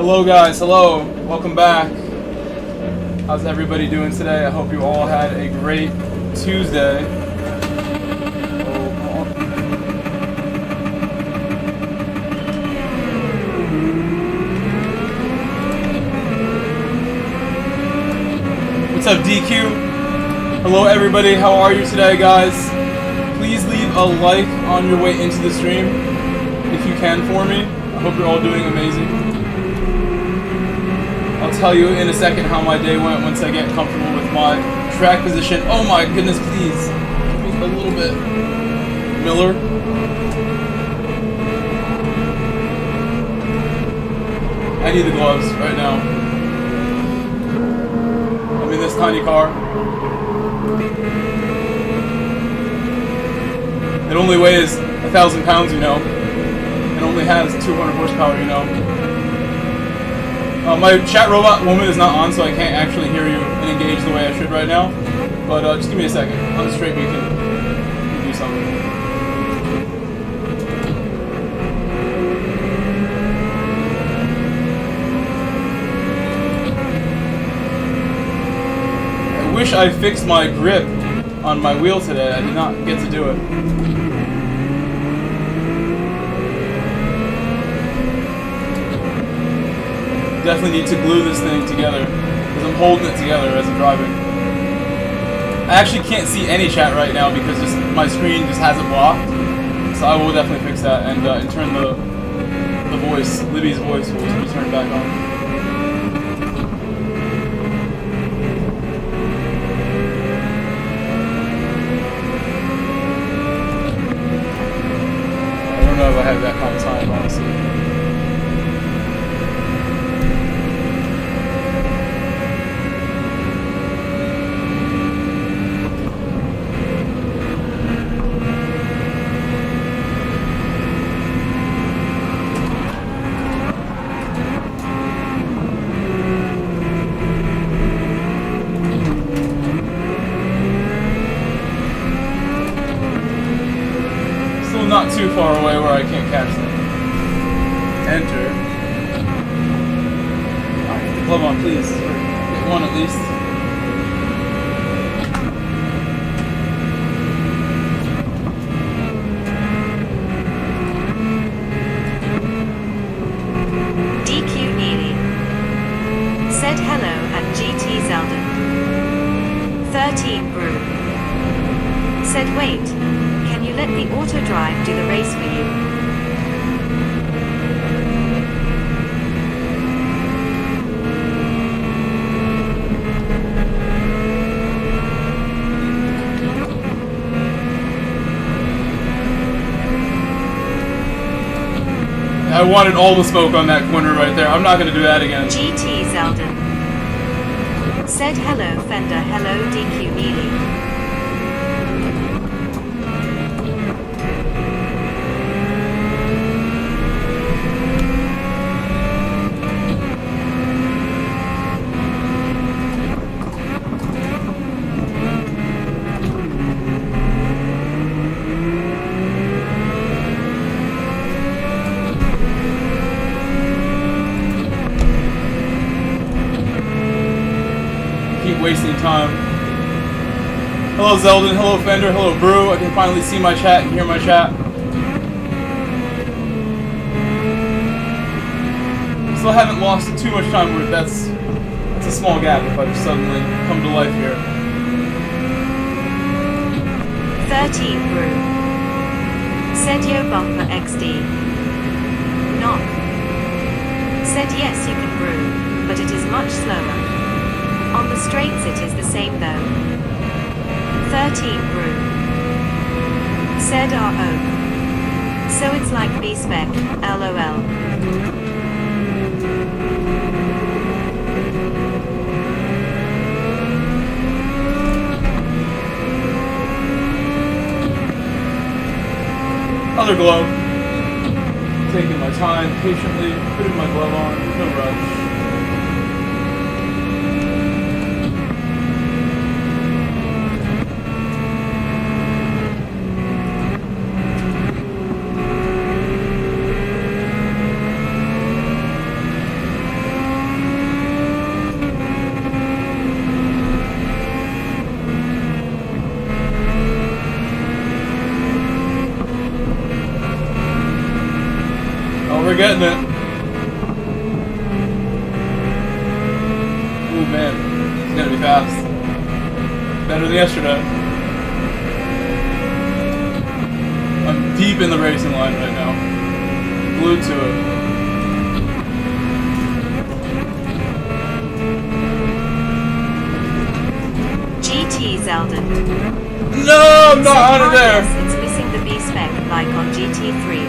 Hello guys, hello, welcome back. How's everybody doing today? I hope you all had a great Tuesday. What's up, DQ? Hello everybody, how are you today, guys? Please leave a like on your way into the stream, if you can for me. I hope you're all doing amazing. I'll tell you in a second how my day went once I get comfortable with my track position. Oh my goodness, please. Give me a little bit. Miller. I need the gloves right now. I'm in this tiny car. It only weighs 1,000 pounds, you know. It only has 200 horsepower, you know. My chat robot woman is not on, so I can't actually hear you and engage the way I should right now. But just give me a second. On the straight, we can do something. I wish I fixed my grip on my wheel today. I did not get to do it. Definitely need to glue this thing together because I'm holding it together as I'm driving. I actually can't see any chat right now because my screen just has it blocked. So I will definitely fix that and turn the voice, Libby's voice will be turned back on. I don't know if I have that kind of time, honestly. Not too far away where I can't catch them. Enter. Alright, get the glove on, please. Get one at least. DQ Neely said hello at GT Zeldin. 13 Brew said wait. Let the auto drive do the race for you. I wanted all the smoke on that corner right there. I'm not going to do that again. GT Zeldin said hello Fender, hello DQ Neely. Wasting time. Hello Zeldin, hello Fender, hello Brew. I can finally see my chat and hear my chat. Still haven't lost too much time with that's a small gap if I just suddenly come to life here. 13 Brew said yo bumper XD. Knock said yes you can brew, but it is much slower. On the straights it is the same though. 13 Brew said R-O. So it's like B-Spec, LOL. Other glove. Taking my time, patiently, putting my glove on, no rush. we're getting it. Ooh, man. It's gonna be fast. Better than yesterday. I'm deep in the racing line right now. Glued to it. GT Zeldin. No, I'm not out of there. It's missing the B-spec like on GT3.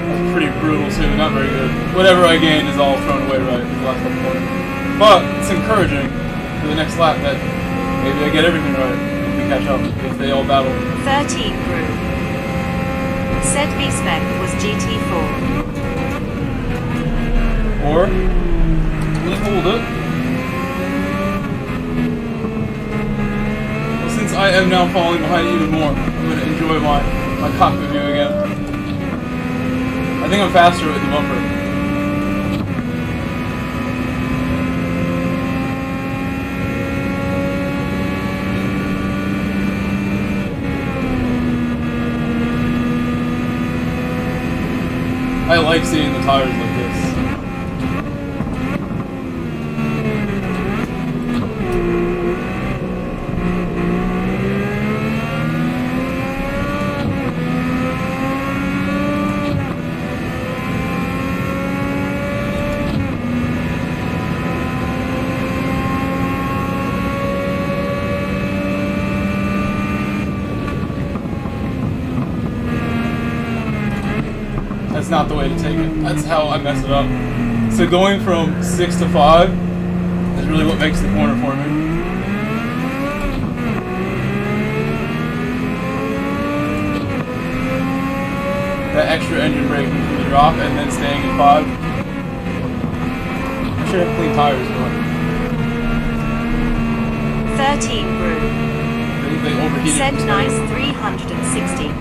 That's pretty brutal too, not very good. Whatever I gained is all thrown away right in the last couple points. But it's encouraging for the next lap that maybe I get everything right if we catch up, if they all battle. 13 Brew. Said B-spec was GT4. Or will it hold it? Well, since I am now falling behind even more, I'm going to enjoy my cockpit view again. I think I'm faster with the bumper. I like seeing the tires like this. That's not the way to take it. That's how I mess it up. So going from 6 to 5 is really what makes the corner for me. That extra engine brake between the drop and then staying in 5. I should have clean tires, but 13 Brew. they overheated. Said nice 360.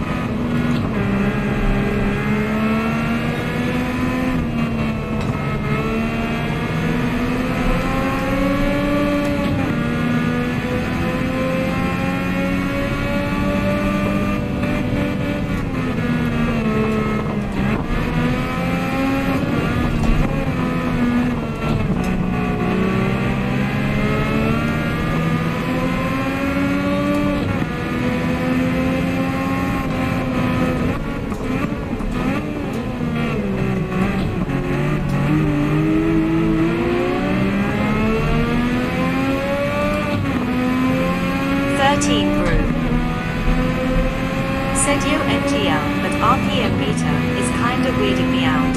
RPM meter is kinda weirding me out.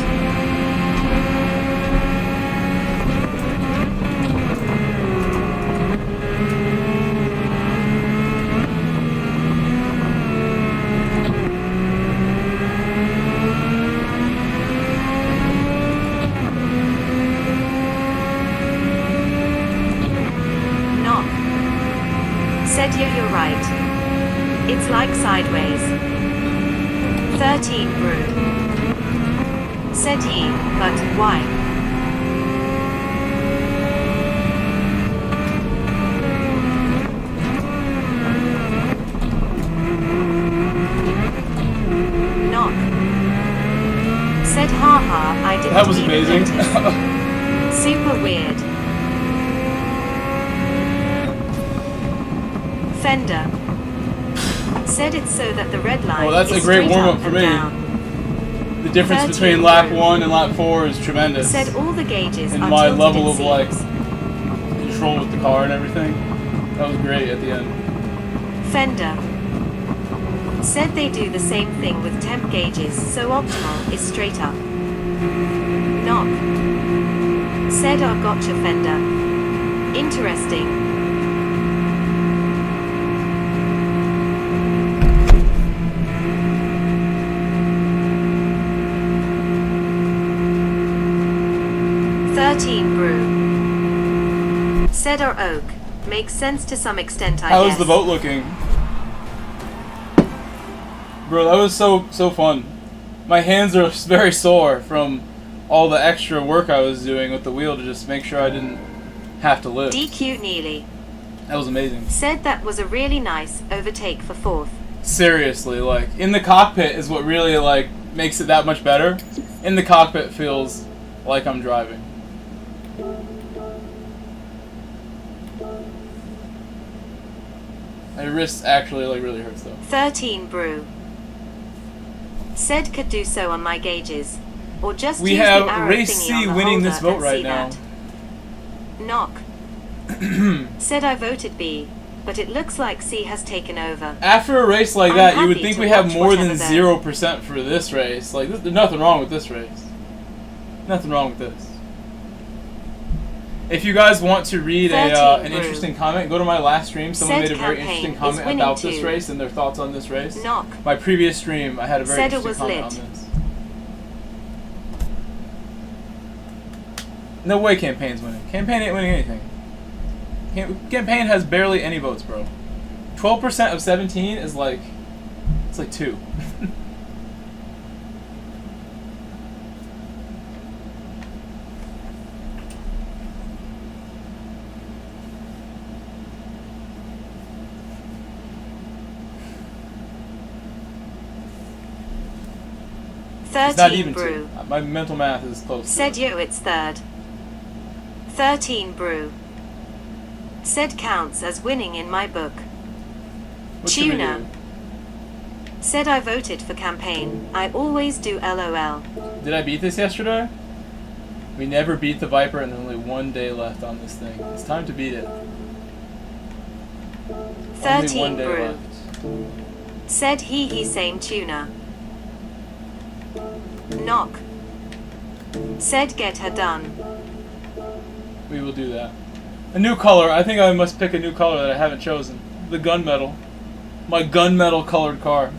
Knock. Said you're right. It's like sideways. 13 Brew. Said ye, but why? Knock. Said haha, I didn't. That was amazing. Super weird. Fender. Said it's so that the red line. Well, that's a great warm-up for me. The difference between lap 1 and lap 4 is tremendous. Said all the gauges in are my tilted, level it of like seems. control with the car and everything. That was great at the end. Fender. Said they do the same thing with temp gauges, so optimal is straight up. Knock. Said I gotcha Fender. Interesting. Brew. Said or oak. Makes sense to some extent, I guess. How's the boat looking? Bro, that was so fun. My hands are very sore from all the extra work I was doing with the wheel to just make sure I didn't have to live. DQ Neely. That was amazing. Said that was a really nice overtake for 4th. Seriously, like, in the cockpit is what really, like, makes it that much better. In the cockpit feels like I'm driving. My wrist actually, like, really hurts, though. 13 Brew. Said could do so on my gauges. Or just We use have the arrow Race thingy C on the winning this holder vote and right see now. that. Knock. Said I voted B, but it looks like C has taken over. After a race like I'm that, you would happy think to we have watch more than whatever 0% for this race. Like, there's nothing wrong with this race. Nothing wrong with this. If you guys want to read an 13 interesting comment, go to my last stream. Someone Said made a very campaign interesting is comment winning about this too. race and their thoughts on this race. Knock. My previous stream, I had a very Said it interesting was comment lit. on this. No way Campaign's winning. Campaign ain't winning anything. Campaign has barely any votes, bro. 12% of 17 is like, it's like 2. It's not 13 even Brew. 2. My mental math is close. Said to it. yo, it's 3rd. 13 Brew. Said counts as winning in my book. What should we Tuna. do? Said I voted for campaign. I always do LOL. Did I beat this yesterday? We never beat the Viper and there's only 1 day left on this thing. It's time to beat it. Only 13 1 day Brew. left. Said he same tuna. Knock. Said get her done. We will do that. A new color. I think I must pick a new color that I haven't chosen. The gunmetal. My gunmetal colored car.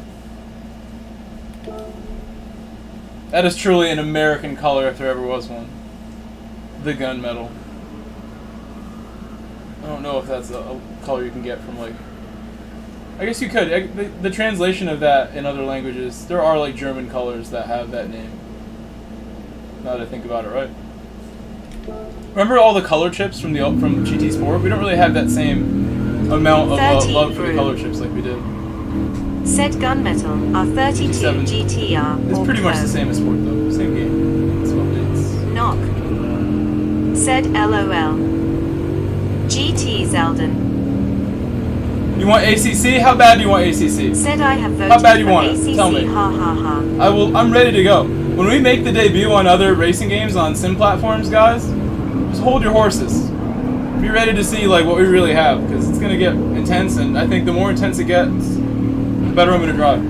That is truly an American color if there ever was one. The gunmetal. I don't know if that's a color you can get from, like... I guess you could. The translation of that in other languages, there are, like, German colors that have that name. Now that I think about it, right? Remember all the color chips from GT Sport? We don't really have that same amount of love for the color chips like we did. Said gunmetal are 32 GT7. GTR. It's or pretty much Pro. the same as Sport though. Same game. That's what it is. Knock. Said LOL. GT Zeldin. You want ACC? How bad do you want ACC? Said I have voted How bad do you for want it? ACC. Tell me. Ha ha ha. I'm ready to go. When we make the debut on other racing games on sim platforms, guys, just hold your horses. Be ready to see like what we really have, because it's gonna get intense, and I think the more intense it gets, the better I'm gonna drive.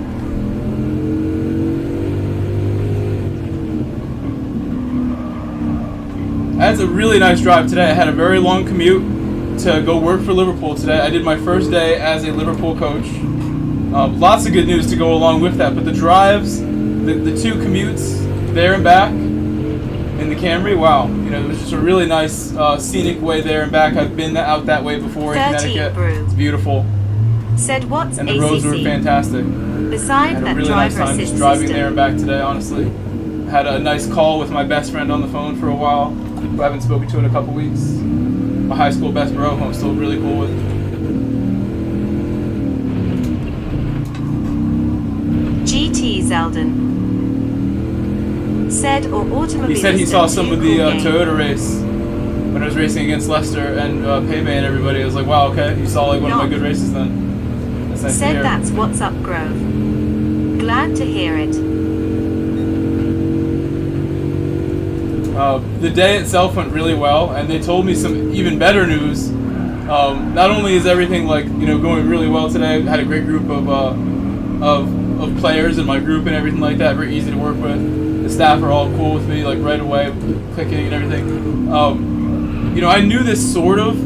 I had a really nice drive today. I had a very long commute to go work for Liverpool today. I did my first day as a Liverpool coach. Lots of good news to go along with that, but the drives, the 2 commutes there and back in the Camry, wow. You know, it was just a really nice scenic way there and back. I've been out that way before in 13 Connecticut. Brew. It's beautiful. Said what's And the ACC? roads were fantastic. Besides Had a that really nice driver time just assist driving system. there and back today, honestly. Had a nice call with my best friend on the phone for a while, who I haven't spoken to in a couple weeks. My high school best bro, who I'm still really cool with. GT Zeldin. Said or automobile. He said he saw some of the game. Toyota race when I was racing against Leicester and Payme and everybody. I was like, wow, okay, you saw like one of my good races then. That's nice to Said hear. that's what's up, Grove. Glad to hear it. The day itself went really well, and they told me some even better news. Not only is everything like going really well today, I had a great group of players in my group and everything like that. Very easy to work with. The staff are all cool with me, like right away, clicking and everything. I knew this sort of,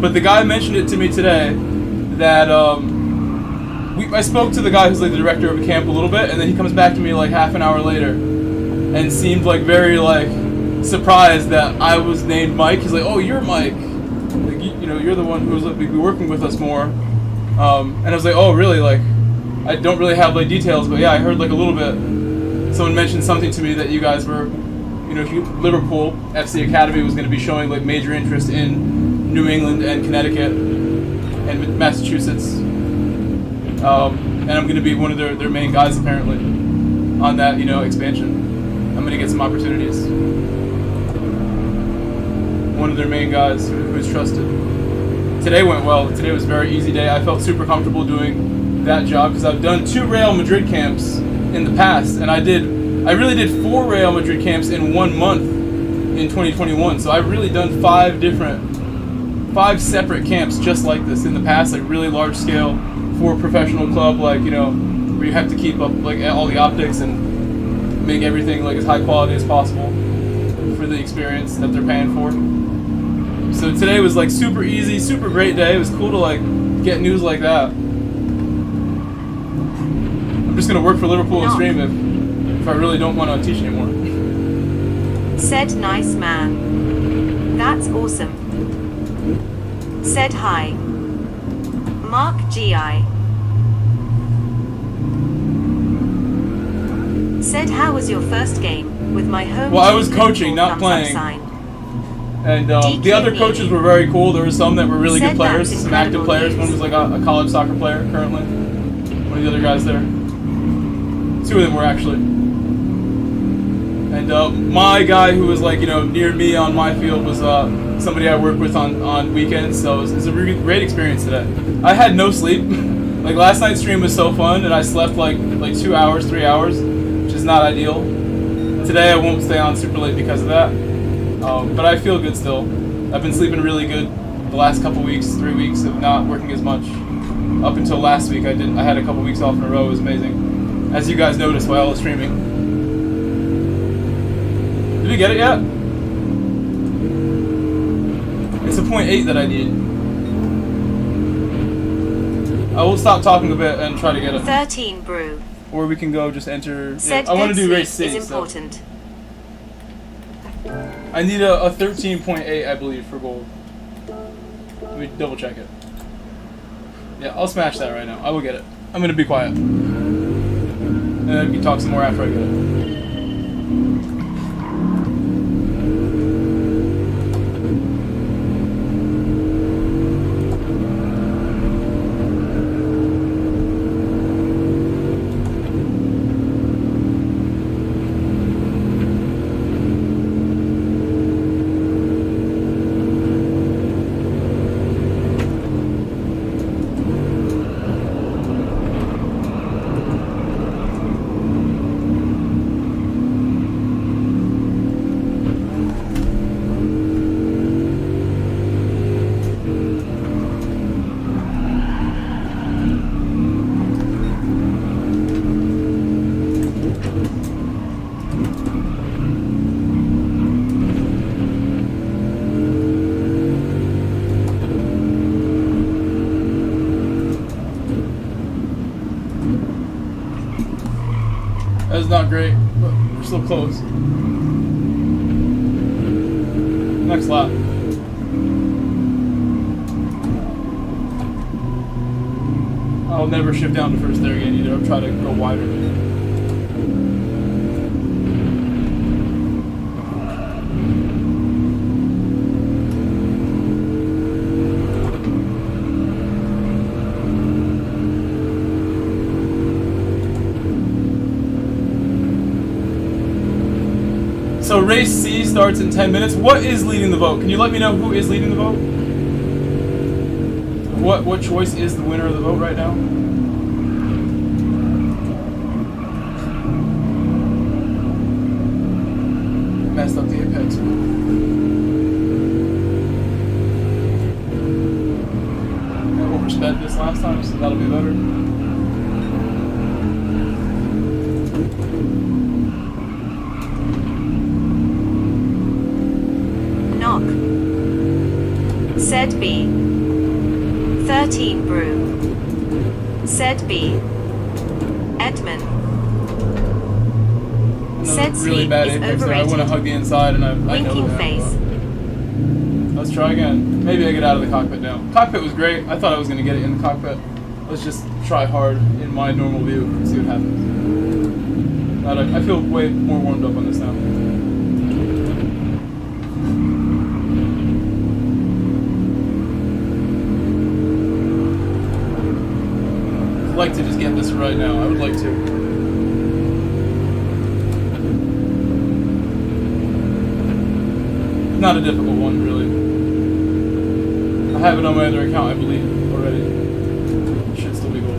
but the guy mentioned it to me today that I spoke to the guy who's like the director of a camp a little bit, and then he comes back to me like half an hour later, and seemed like very like surprised that I was named Mike. He's like, "Oh, you're Mike. Like you're the one who's like be working with us more." And I was like, "Oh, really? Like, I don't really have like details, but yeah, I heard like a little bit. Someone mentioned something to me that you guys were you know, Liverpool FC Academy was going to be showing like major interest in New England and Connecticut and Massachusetts, and I'm going to be one of their main guys apparently on that, you know, expansion. I'm going to get some opportunities. One of their main guys who's trusted. Today went well. Today was a very easy day. I felt super comfortable doing that job because I've done 2 Real Madrid camps in the past, and I really did 4 Real Madrid camps in 1 month in 2021. So I've really done 5 separate camps just like this in the past, like really large scale for a professional club, like, you know, where you have to keep up like all the optics and make everything like as high quality as possible for the experience that they're paying for. So today was like super easy, super great day. It was cool to like get news like that. I'm just gonna work for Liverpool and stream if I really don't want to teach anymore. Said nice man. That's awesome. Said hi. Mark GI. Said how was your first game with my home? Well, I was coaching, not playing. And the other coaches were very cool. There were some that were really good players, some active players. One was like a college soccer player currently. One of the other guys there. 2 of them were actually. And my guy who was like, you know, near me on my field was somebody I work with on weekends. So it was a really great experience today. I had no sleep. Like last night's stream was so fun, and I slept like 2 hours, 3 hours, which is not ideal. Today I won't stay on super late because of that. But I feel good still. I've been sleeping really good the last couple weeks, 3 weeks of not working as much. Up until last week, I had a couple weeks off in a row. It was amazing, as you guys noticed while I was streaming. Did you get it yet? It's a 0.8 that I need. I will stop talking a bit and try to get it. 13 brew. Or we can go just enter. Said I want to do race is 6. important. So. I need a 13.8, I believe, for gold. Let me double check it. Yeah, I'll smash that right now. I will get it. I'm gonna be quiet. And then we can talk some more after I get it. That's not great, but we're still close. Next lap. I'll never shift down to first there again either. I'll try to go wider. So race C starts in 10 minutes. What is leading the vote? Can you let me know who is leading the vote? What choice is the winner of the vote right now? Messed up the apex. I oversped this last time, so that'll be better. Said B. 13 brew. Said B. Edmund. Said really sleep bad is apex there. I overrated. want to hug the inside, and I know Winking that. face. Let's try again. Maybe I get out of the cockpit now. Cockpit was great. I thought I was going to get it in the cockpit. Let's just try hard in my normal view and see what happens. I feel way more warmed up on this now. this right now. I would like to. Not a difficult one, really. I have it on my other account, I believe, already. Should still be gold.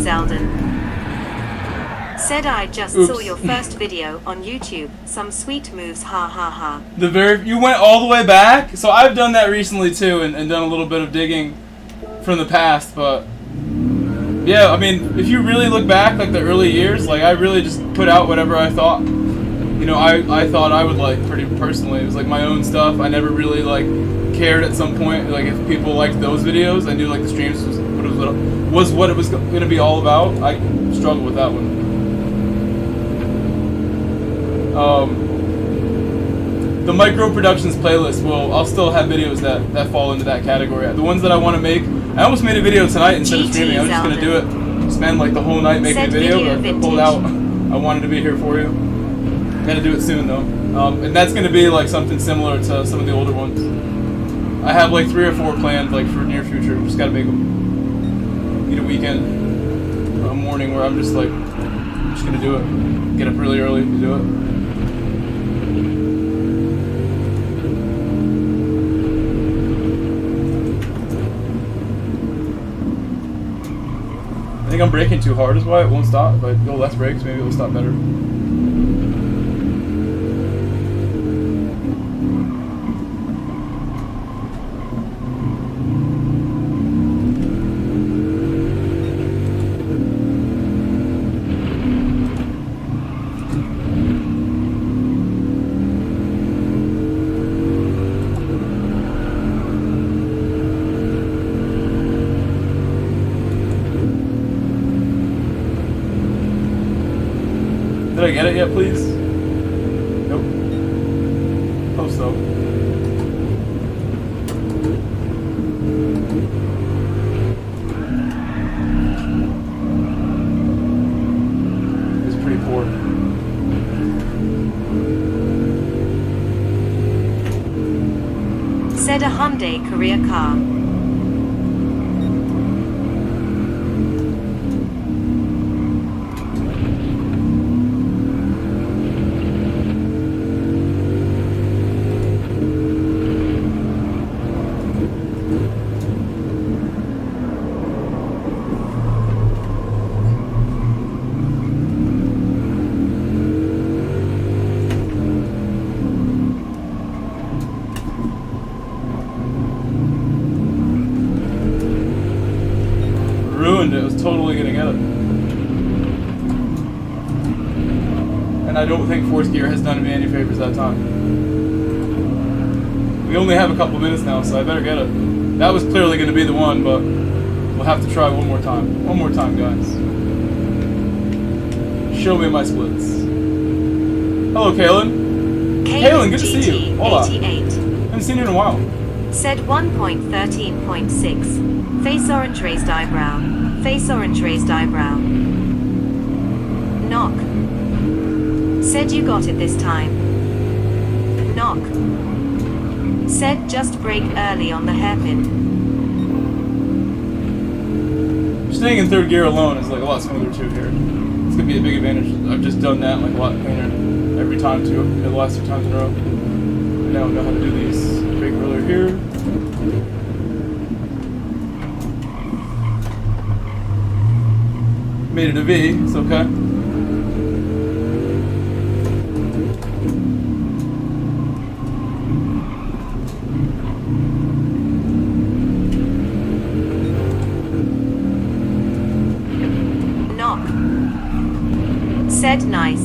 Zeldin. Said I just Oops. saw your first video on YouTube. Some sweet moves, ha ha ha. You went all the way back? So I've done that recently too, and done a little bit of digging from the past, but yeah, I mean, if you really look back, like the early years, like I really just put out whatever I thought, you know, I thought I would like pretty personally. It was like my own stuff. I never really like cared at some point, like if people liked those videos. I knew like the streams was what it was going to be all about. I struggled with that one. The micro productions playlist I'll still have videos that fall into that category. The ones that I want to make, I almost made a video tonight instead of streaming. I was just going to do it, spend like the whole night making a video, but I pulled out. I wanted to be here for you. I'm going to do it soon though. And that's going to be like something similar to some of the older ones. I have like 3 or 4 planned like for near future. Just got to make them. Need a weekend, a morning where I'm just like, I'm just going to do it. Get up really early to do it. I think I'm braking too hard is why it won't stop. If I go less brakes, maybe it'll stop better. Did I get it yet, please? Nope. Oh, so. It's pretty poor. Said a Hyundai career car. Ruined it. I was totally gonna get it. And I don't think fourth gear has done me any favors that time. We only have a couple minutes now, so I better get it. That was clearly gonna be the one, but we'll have to try one more time. One more time, guys. Show me my splits. Hello, Kaylin. Kaylin, good to see you. Hola. Haven't seen you in a while. Said 1.13.6. Face orange raised eyebrow. Face orange raised eyebrow. Knock. Said you got it this time. Knock. Said just brake early on the hairpin. Staying in third gear alone is like a lot smoother too here. It's gonna be a big advantage. I've just done that like a lot cleaner every time too. The last 2 times in a row. And now I know how to do these. Brake earlier here. Made it a V. It's okay. Said nice.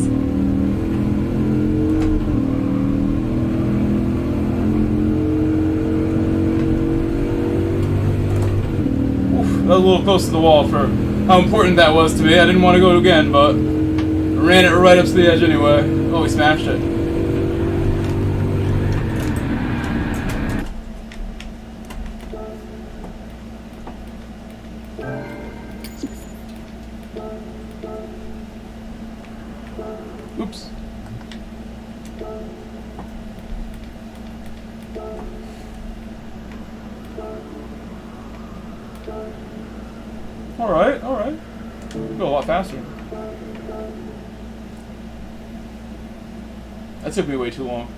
Oof, that was a little close to the wall for how important that was to me. I didn't want to go again, but I ran it right up to the edge anyway. Oh, we smashed it. Oops. Alright, alright. Go a lot faster. That took me way too long.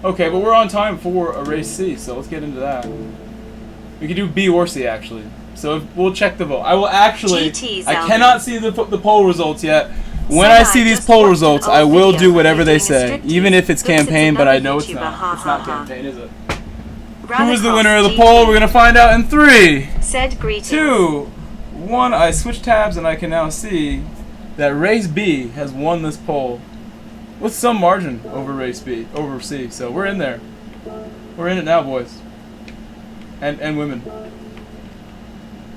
Okay, but we're on time for a race C, so let's get into that. We can do B or C actually. So we'll check the vote. I will actually. I cannot see the poll results yet. When I see these poll results, I will do whatever they say, even if it's campaign, but I know it's not. It's not campaign, is it? Who is the winner of the poll? We're gonna find out in 3, Said greetings. 2, 1. I switched tabs and I can now see that race B has won this poll with some margin over race B, over C. So we're in there. We're in it now, boys. And women.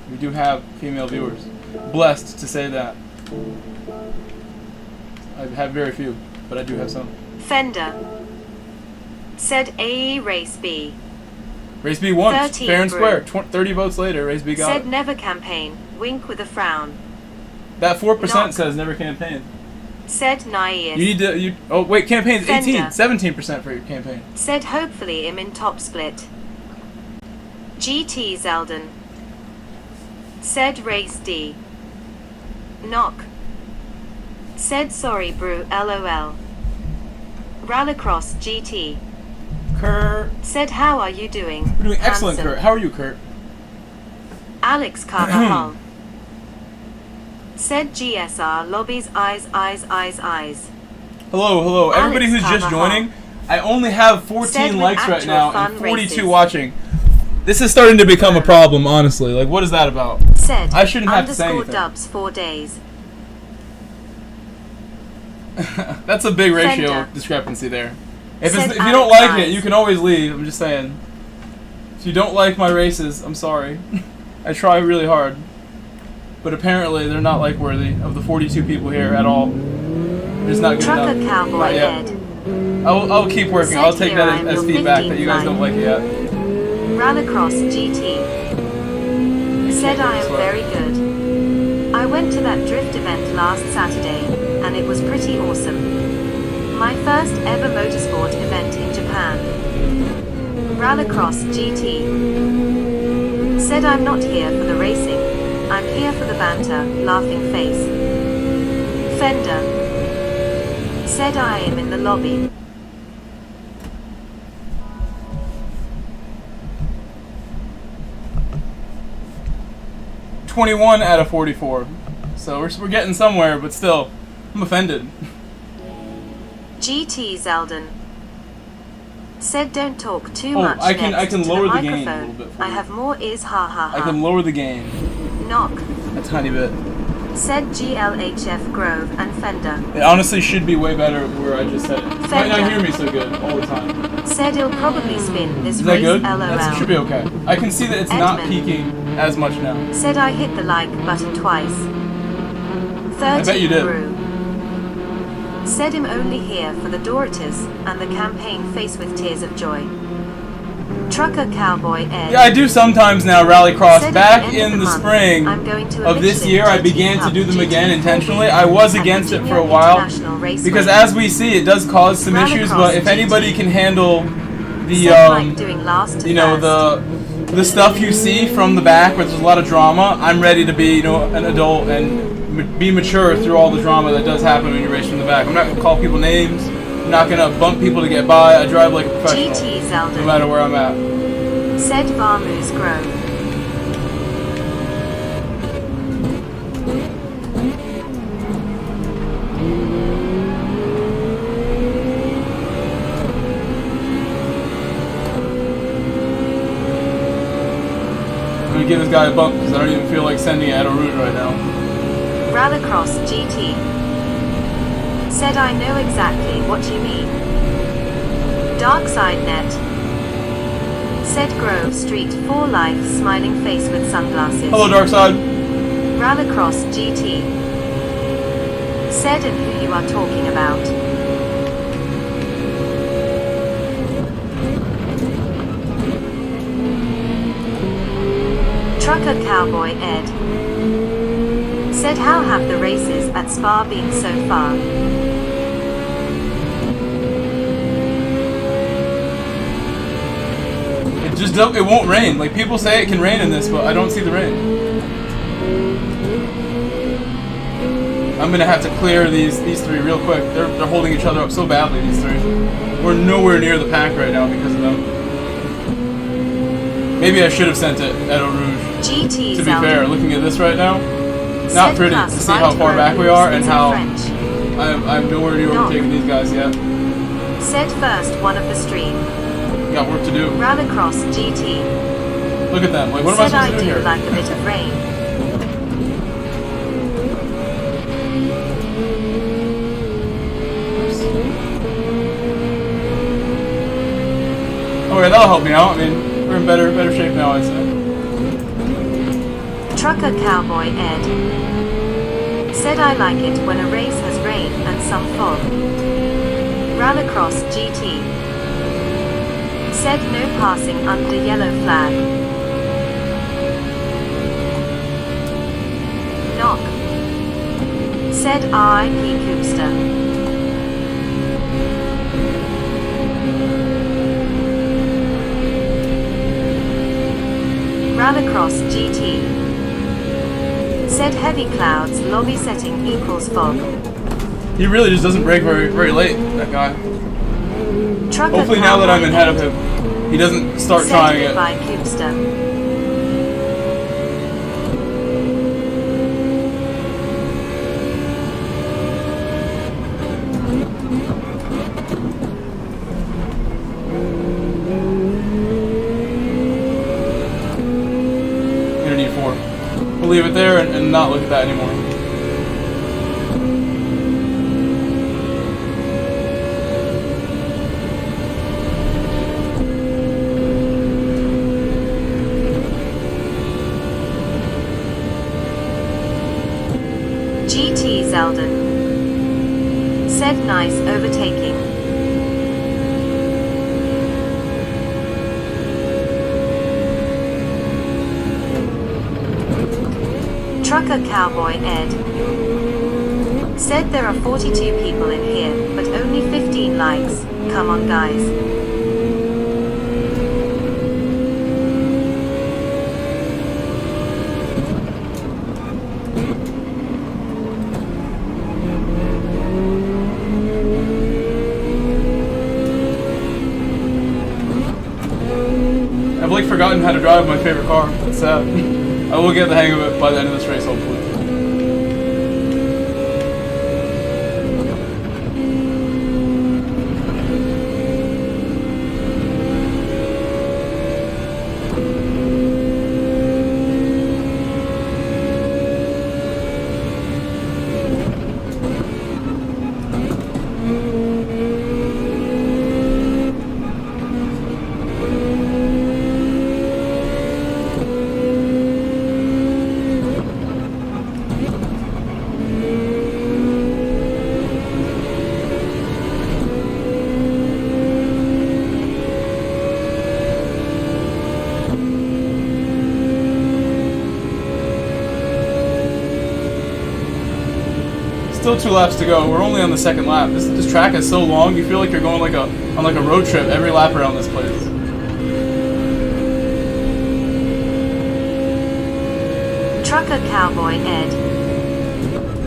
We do have female viewers. Blessed to say that. I have very few, but I do have some. Fender. Said A race B. Race B won, fair and square. 30 votes later, race B got Said it. never campaign, wink with a frown. That 4% says never campaign. Said naive. You need to, oh wait, campaign's 18, 17% for your campaign. Said hopefully I'm in top split. GT Zeldin. Said race D. Knock. Said sorry brew lol. Rallycross GT. Kurt. Said how are you doing? We're doing excellent, Hansen. Kurt. How are you, Kurt? Alex Carvajal. Said GSR lobbies eyes. Hello, hello. Alex Everybody who's just Carvajal. joining, I only have 14 Said with likes right actual now fun and 42 races. watching. This is starting to become a problem, honestly. Like, what is that about? Said I shouldn't have to say underscore anything. dubs 4 days. That's a big ratio Fender. discrepancy there. If Said you don't Alex like it, eyes. you can always leave. I'm just saying. If you don't like my races, I'm sorry. I try really hard. But apparently they're not like worthy of the 42 people here at all. They're just not good Trucker enough. cowboy Not yet. Ed. I'll keep working. Said I'll take here I that am as your feedback 15th that you guys don't like it yet. Rallycross GT. Said I am very good. I went to that drift event last Saturday, and it was pretty awesome. My first ever motorsport event in Japan. Rallycross GT. Said I'm not here for the racing, I'm here for the banter, laughing face. Fender. Said I am in the lobby. .21 out of 44. So we're getting somewhere, but still, I'm offended. GT Zeldin. Said don't talk too Oh, much I can next to lower the the gain a microphone. little bit for I you. have more is ha ha ha. I can lower the gain Knock. a tiny bit. Said GLHF Grove and Fender. It honestly should be way better where I just said it. You might not Fender. hear me so good all the time. Said he'll probably spin this Is that race good? LOL. That should be okay. I can see that it's not Edmund. peaking as much now. Said I hit the like button twice. 30 bet you did. Brew. Said I'm only here for the Doritas and the campaign face with tears of joy. Trucker Cowboy Ed. Yeah, I do sometimes now rallycross. Said at Back the end in of the month, spring I'm going to a of this Michelin year, I GT began to Cup do them GT again intentionally. Cup I was at against it Virginia for a while International Raceway. because, as we see, it does cause some issues. But if Rallycross anybody GT. can handle Said Mike doing last to you know, first. the stuff you see from the back where there's a lot of drama. I'm ready to be, you know, an adult and be mature through all the drama that does happen when you race from the back. I'm not gonna call people names. I'm not gonna bump people to get by. I drive like a professional, GT Zelda. no matter where I'm at. Said Varmus Grove. I'm gonna give this guy a bump because I don't even feel like sending it at a route right now. Rallycross GT. Said I know exactly what you mean. Darkside Net. Said Grove Street 4 Life smiling face with sunglasses. Hello, Darkside. Rallycross GT. Said and who you are talking about. Trucker Cowboy Ed. Said how have the races at Spa been so far? It won't rain. Like, people say it can rain in this, but I don't see the rain. I'm gonna have to clear these three real quick. They're holding each other up so badly, these three. We're nowhere near the pack right now because of them. Maybe I should have sent it at Eau Rouge. GT To be fair, looking at this right now, not pretty to see how far back we are and how I'm nowhere near overtaking these guys yet. Said first one of the stream. Got work to do. Rallycross GT. Look at them. Like, what am I Said supposed to do here? like a bit of rain. Okay, that'll help me out. I mean, we're in better shape now, I'd say. Trucker Cowboy Ed. Said I like it when a race has rain and some fog. Rallycross GT. Said no passing under yellow flag. Knock. Said R.I.P. Coopster. Rallycross GT. Said heavy clouds lobby setting equals fog. He really just doesn't brake very late, that guy. Trucker Hopefully now that I'm ahead of him, he doesn't start trying it. By Coopster. Gonna need 4. We'll leave it there and not look at that anymore. GT Zeldin. Said nice overtaking. Trucker Cowboy Ed. Said there are 42 people in here, but only 15 likes. Come on guys. I've like forgotten how to drive my favorite car. It's sad. I will get the hang of it by the end of this race, hopefully. Still 2 laps to go. We're only on the 2nd lap. This track is so long. You feel like you're going on like a road trip every lap around this place. Trucker Cowboy Ed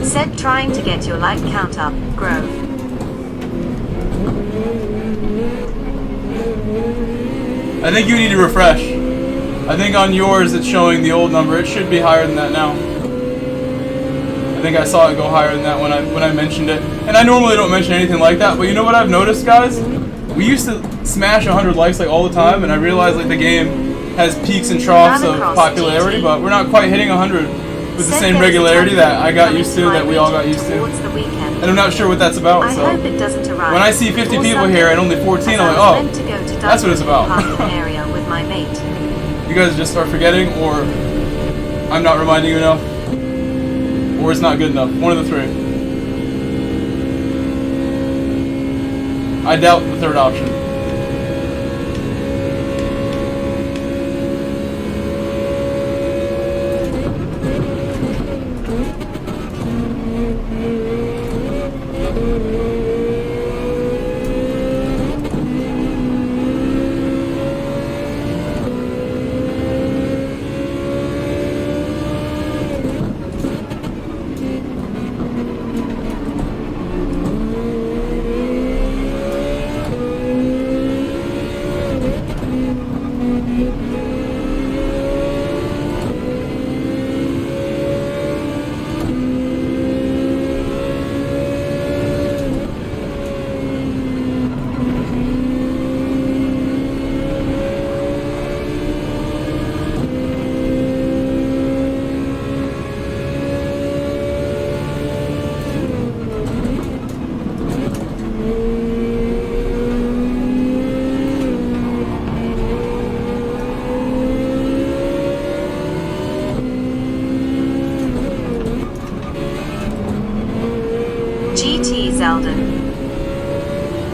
said trying to get your like count up, Grove. I think you need to refresh. I think on yours it's showing the old number. It should be higher than that now. I think I saw it go higher than that when I mentioned it. And I normally don't mention anything like that, but you know what I've noticed, guys? We used to smash 100 likes like all the time, and I realized like the game has peaks and troughs of popularity, but we're not quite hitting 100 with the same regularity that I got used to, that we all got used to. And I'm not sure what that's about, so when I see 50 people here and only 14, I'm like, oh, that's what it's about. You guys just are forgetting, or I'm not reminding you enough, or it's not good enough. One of the three. I doubt the third option.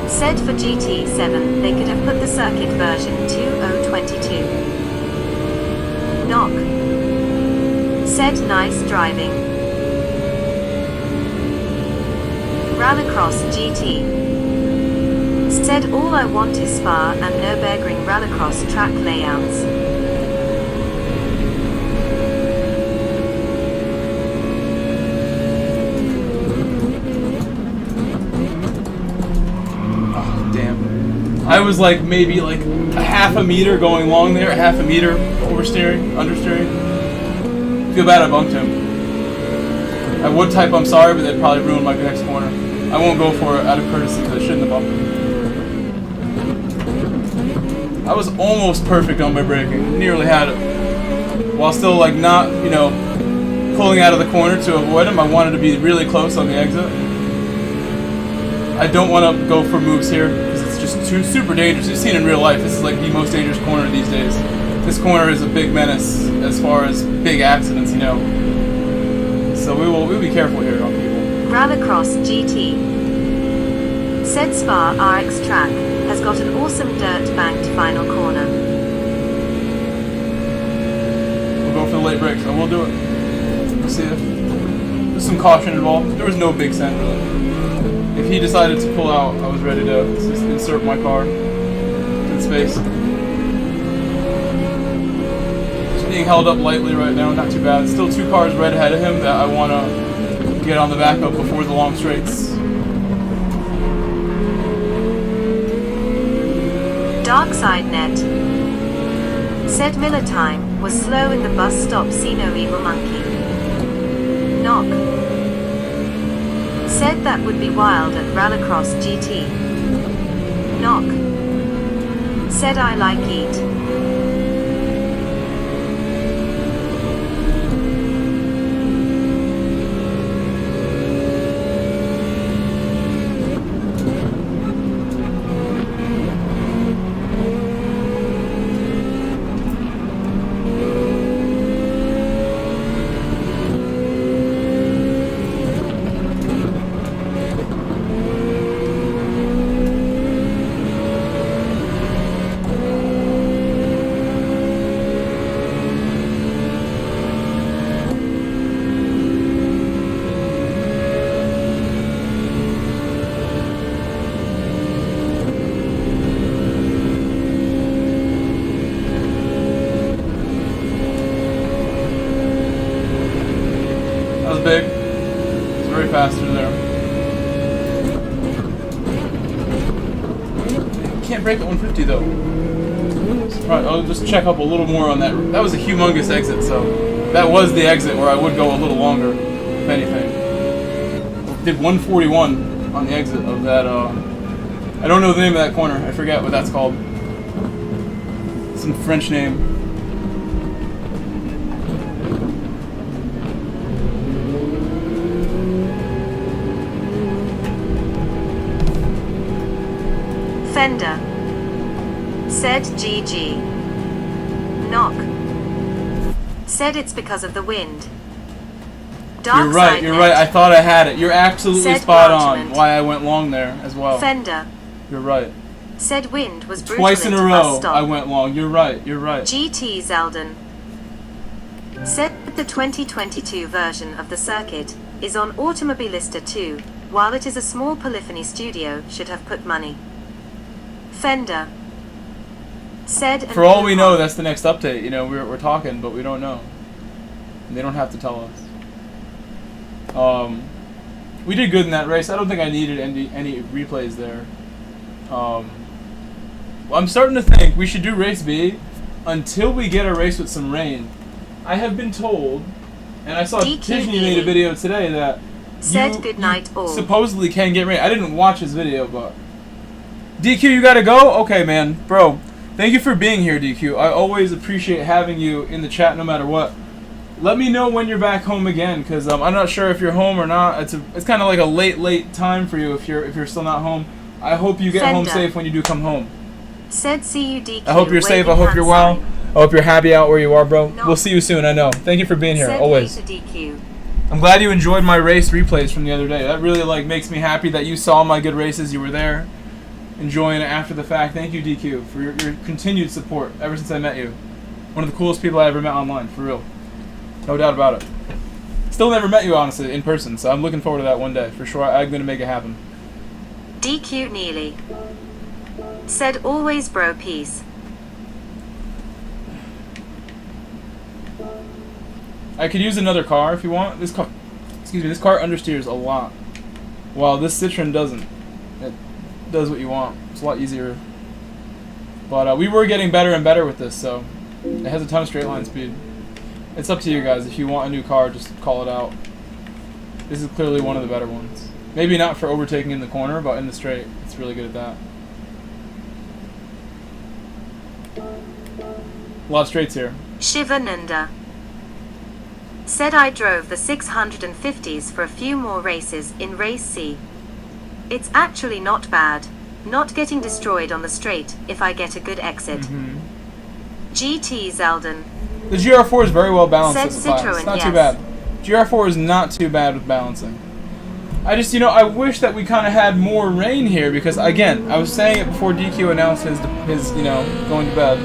Said for GT7 they could have put the circuit version 2022. Knock. Said nice driving. Rallycross GT. Said all I want is Spa and Nürburgring Rallycross track layouts. I was like maybe like a half a meter going long there, a half a meter oversteering, understeering. Feel bad I bumped him. I would type I'm sorry, but that'd probably ruin my next corner. I won't go for it out of courtesy because I shouldn't have bumped him. I was almost perfect on my braking, nearly had it. While still like not, you know, pulling out of the corner to avoid him, I wanted to be really close on the exit. I don't want to go for moves here. Just super dangerous. You've seen in real life, this is like the most dangerous corner these days. This corner is a big menace as far as big accidents, you know. So we'll be careful here on people. Rallycross GT. Said Spa RX track has got an awesome dirt banked final corner. We'll go for the late brakes. I will do it. We'll see if there's some caution involved. There was no big send really. If he decided to pull out, I was ready to just insert my car in space. Just being held up lightly right now, not too bad. Still 2 cars right ahead of him that I want to get on the back of before the long straights. Dark Side Net. Said Miller time was slow in the bus stop, see no evil monkey. Knock. Said that would be wild at Rallycross GT. Knock. Said I like eat. big. It's very fast through there. You can't break at 150 though. So I'll just check up a little more on that. That was a humongous exit, so that was the exit where I would go a little longer, if anything. Did 141 on the exit of that. I don't know the name of that corner. I forget what that's called. Some French name. Fender. Said GG. Knock. Said it's because of the wind. Dark You're right, you're right. I thought I had it. You're absolutely Said spot on Largement. why I went long there as well. Fender. You're right. Said wind was brutal. Twice in a into row bus stop. I went long. You're right, you're right. GT Zeldin. Said the 2022 version of the circuit is on Automobilista 2, while it is a small polyphony studio, should have put money. Fender. Said and For all we know, Wuhan. that's the next update. You know, we're talking, but we don't know. And they don't have to tell us. We did good in that race. I don't think I needed any replays there. I'm starting to think we should do race B until we get a race with some rain. I have been told, and I saw DQ Tishney made a video today that Said good night all. supposedly can get rain. I didn't watch his video, but DQ, you gotta go? Okay, man. Bro, thank you for being here, DQ. I always appreciate having you in the chat no matter what. Let me know when you're back home again, because I'm not sure if you're home or not. It's kind of like a late time for you if you're still not home. I hope you get home Fender. safe when you do come home. Said CUDQ. I hope you're safe. I waving hope you're hand well. sign. I hope you're happy out where you are, bro. No. We'll see you soon, I know. Thank you for being here, Said always. later DQ. I'm glad you enjoyed my race replays from the other day. That really makes me happy that you saw my good races. You were there, enjoying it after the fact. Thank you, DQ, for your continued support ever since I met you. One of the coolest people I ever met online, for real. No doubt about it. Still never met you, honestly, in person, so I'm looking forward to that one day. For sure, I'm going to make it happen. DQ Neely. Said always bro peace. I could use another car if you want. This car understeers a lot, while this Citroen doesn't. It does what you want. It's a lot easier. But we were getting better and better with this, so it has a ton of straight line speed. It's up to you guys. If you want a new car, just call it out. This is clearly one of the better ones. Maybe not for overtaking in the corner, but in the straight, it's really good at that. A lot of straights here. Shivananda. Said I drove the 650s for a few more races in race C. It's actually not bad. Not getting destroyed on the straight if I get a good exit. GT Zeldin. The GR4 is very well balanced Said as a class. Citroen, It's not yes. too bad. GR4 is not too bad with balancing. I just, I wish that we kind of had more rain here because, again, I was saying it before DQ announced his going to bed.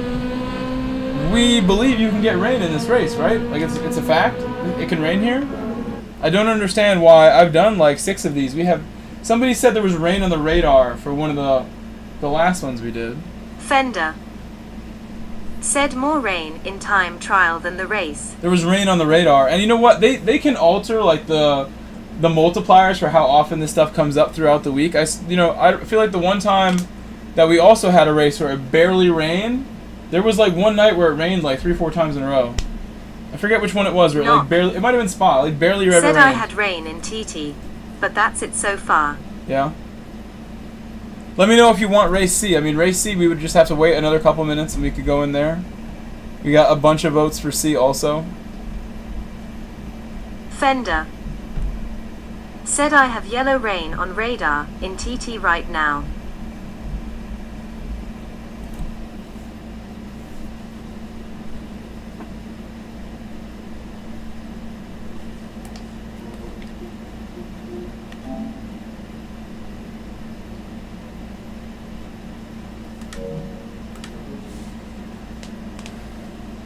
We believe you can get rain in this race, right? Like, it's a fact. It can rain here. I don't understand why I've done like 6 of these. Somebody said there was rain on the radar for one of the last ones we did. Fender. Said more rain in time trial than the race. There was rain on the radar, and you know what? They can alter like the multipliers for how often this stuff comes up throughout the week. I feel like the one time that we also had a race where it barely rained, there was like one night where it rained like 3-4 times in a row. I forget which one it was. Where it barely. It might have been Spa. Like barely ever Said rained. I had rain in TT, but that's it so far. Yeah. Let me know if you want race C. I mean, race C, we would just have to wait another couple minutes and we could go in there. We got a bunch of votes for C also. Fender. Said I have yellow rain on radar in TT right now.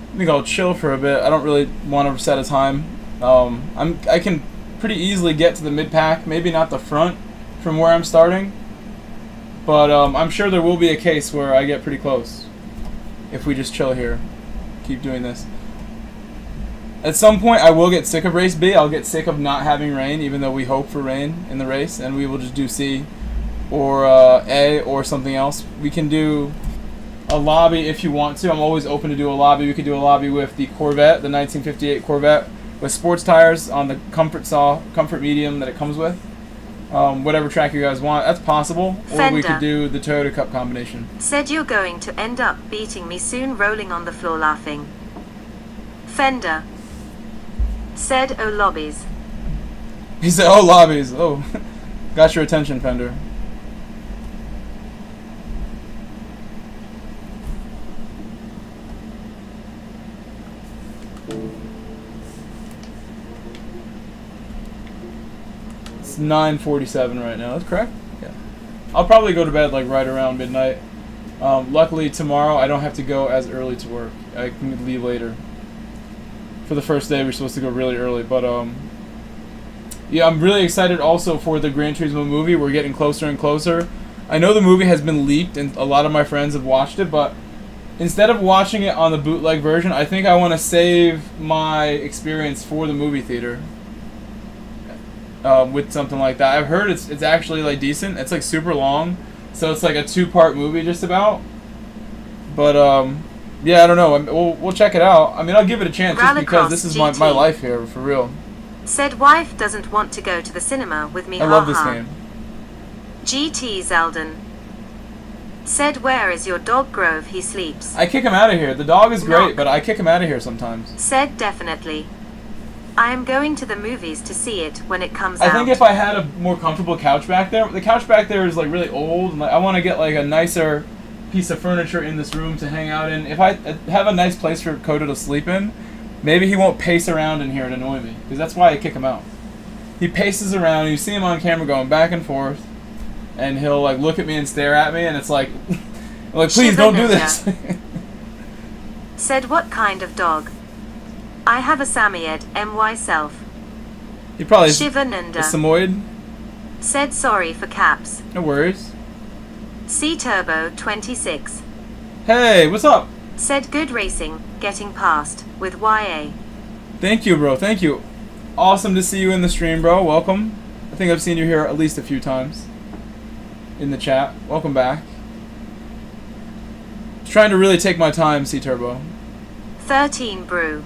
I think I'll chill for a bit. I don't really want to set a time. I can pretty easily get to the mid-pack, maybe not the front from where I'm starting, but I'm sure there will be a case where I get pretty close if we just chill here. Keep doing this. At some point, I will get sick of race B. I'll get sick of not having rain, even though we hope for rain in the race, and we will just do C or A or something else. We can do a lobby if you want to. I'm always open to do a lobby. We could do a lobby with the Corvette, the 1958 Corvette, with sports tires on the comfort medium that it comes with. Whatever track you guys want, that's possible. Or we could do the Toyota Cup combination. Said you're going to end up beating me soon, rolling on the floor laughing. Fender. Said, oh, lobbies. He said, oh, lobbies. Oh, got your attention, Fender. It's 9:47 right now. That's correct? Yeah. I'll probably go to bed like right around midnight. Luckily, tomorrow I don't have to go as early to work. I can leave later. For the first day, we're supposed to go really early, but yeah, I'm really excited also for the Gran Turismo movie. We're getting closer and closer. I know the movie has been leaked, and a lot of my friends have watched it, but instead of watching it on the bootleg version, I think I want to save my experience for the movie theater with something like that. I've heard it's actually like decent. It's like super long, so it's like a 2-part movie just about. But yeah, I don't know. We'll check it out. I mean, I'll give it a chance just because this is my life here, for real. Said wife doesn't want to go to the cinema with me. I love this game. GT Zeldin. Said where is your dog Grove? He sleeps. I kick him out of here. The dog is great, but I kick him out of here sometimes. Said definitely. I am going to the movies to see it when it comes out. I think if I had a more comfortable couch back there, the couch back there is like really old, and I want to get like a nicer piece of furniture in this room to hang out in. If I have a nice place for Coda to sleep in, maybe he won't pace around in here and annoy me, because that's why I kick him out. He paces around, you see him on camera going back and forth, and he'll like look at me and stare at me, and it's like, please don't do this. Said what kind of dog? I have a Samoyed, MY self. He probably is Shivananda. a Samoyed. Said sorry for caps. No worries. C Turbo 26. Hey, what's up? Said good racing, getting past, with YA. Thank you, bro, thank you. Awesome to see you in the stream, bro. Welcome. I think I've seen you here at least a few times in the chat. Welcome back. Just trying to really take my time, C-Turbo. 13 Brew.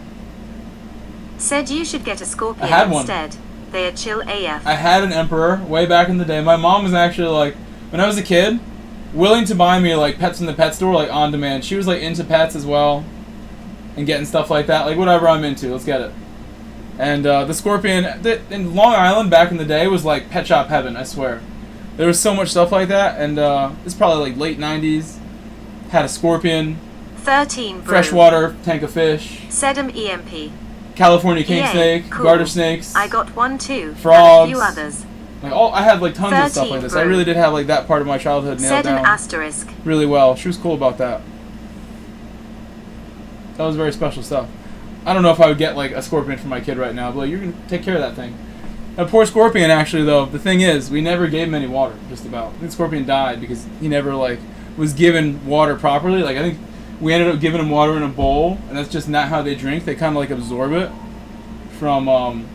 Said you should get a Scorpion I had one. instead. They are chill AF. I had an Emperor way back in the day. My mom was actually like, when I was a kid, willing to buy me like pets in the pet store, like on demand. She was like into pets as well, and getting stuff like that, like whatever I'm into, let's get it. And the Scorpion in Long Island back in the day was like pet shop heaven, I swear. There was so much stuff like that, and it's probably like late 90s. Had a Scorpion, 13 Brew. freshwater tank of fish, Sedum EMP. California king EA, snake, cool. garter snakes. I got one too. Frogs. And a few others. Like I had like tons of stuff like this. I Brew. really did have like that part of my childhood nailed Sedum down asterisk. really well. She was cool about that. That was very special stuff. I don't know if I would get like a Scorpion for my kid right now, but like, you're gonna take care of that thing. A poor Scorpion, actually, though. The thing is, we never gave him any water. Just about. I think Scorpion died because he never like was given water properly. Like I think we ended up giving him water in a bowl, and that's just not how they drink. They kind of like absorb it from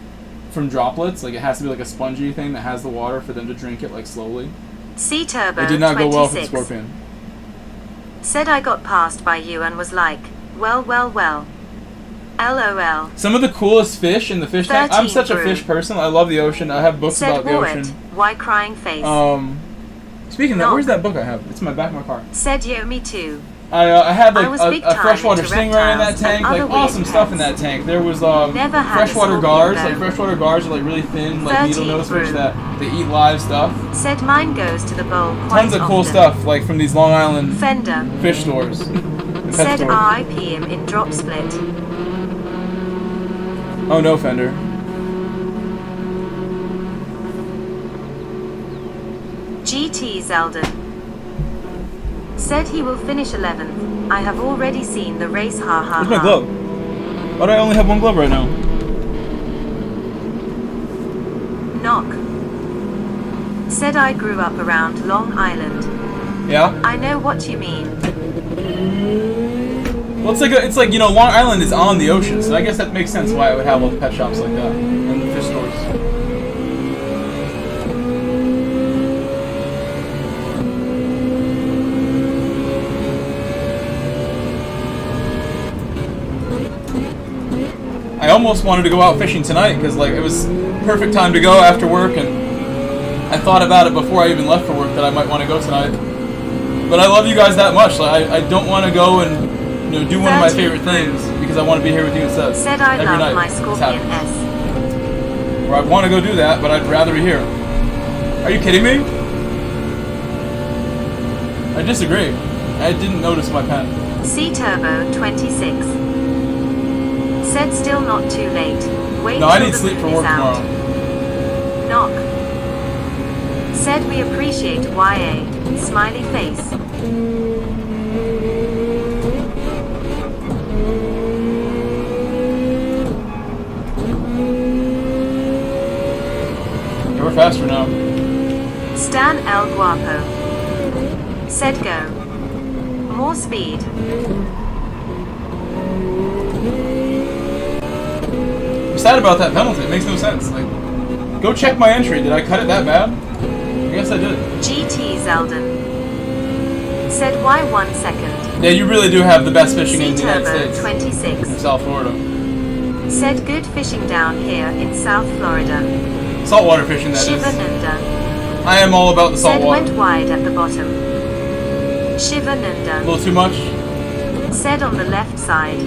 droplets. Like it has to be like a spongy thing that has the water for them to drink it like slowly. C Turbo. It did not 26. go well for the Scorpion. Said I got passed by you and was like, well. LOL. Some of the coolest fish in the fish tank. I'm such a fish person. I love the ocean. I have books about the ocean. Why crying face? Speaking of that, where's that book I have? It's in my back of my car. Said yo, me too. I had like a freshwater stingray in that tank, like awesome stuff in that tank. There was freshwater gars, like freshwater gars are like really thin, like needle-nose fish that they eat live stuff. Said mine goes to the bowl quite Tons of cool stuff, like from these Long Island Fender. Fish stores. Said RIP him in drop split. Oh no, Fender. GT Zeldin. Said he will finish 11th. I have already seen the race, ha. Where's my glove? Why do I only have one glove right now? Knock. Said I grew up around Long Island. Yeah? I know what you mean. Well, it's like you know, Long Island is on the ocean, so I guess that makes sense why it would have all the pet shops like that and the fish stores. I almost wanted to go out fishing tonight because like it was perfect time to go after work, and I thought about it before I even left for work that I might want to go tonight. But I love you guys that much. Like, I don't want to go and do one of my favorite things because I want to be here with you instead. Said I every love night. my Scorpion S. Or I want to go do that, but I'd rather be here. Are you kidding me? I disagree. I didn't notice my pen. C Turbo 26. Said still not too late. Wait No, I till need the sleep for moon work is out. tomorrow. Knock. Said we appreciate YA. Smiley face. Yeah, we're faster now. Stan El Guapo. Said go. More speed. I'm sad about that penalty. It makes no sense. Like, go check my entry. Did I cut it that bad? I guess I did. GT Zeldin. Said why 1 second. Yeah, you really do have the best fishing in the United Turbo States. 26. In South Florida. Said good fishing down here in South Florida. Saltwater fishing, that is. Shivananda. I am all about the Said saltwater. went wide at the bottom. Shivananda. A little too much? Said on the left side.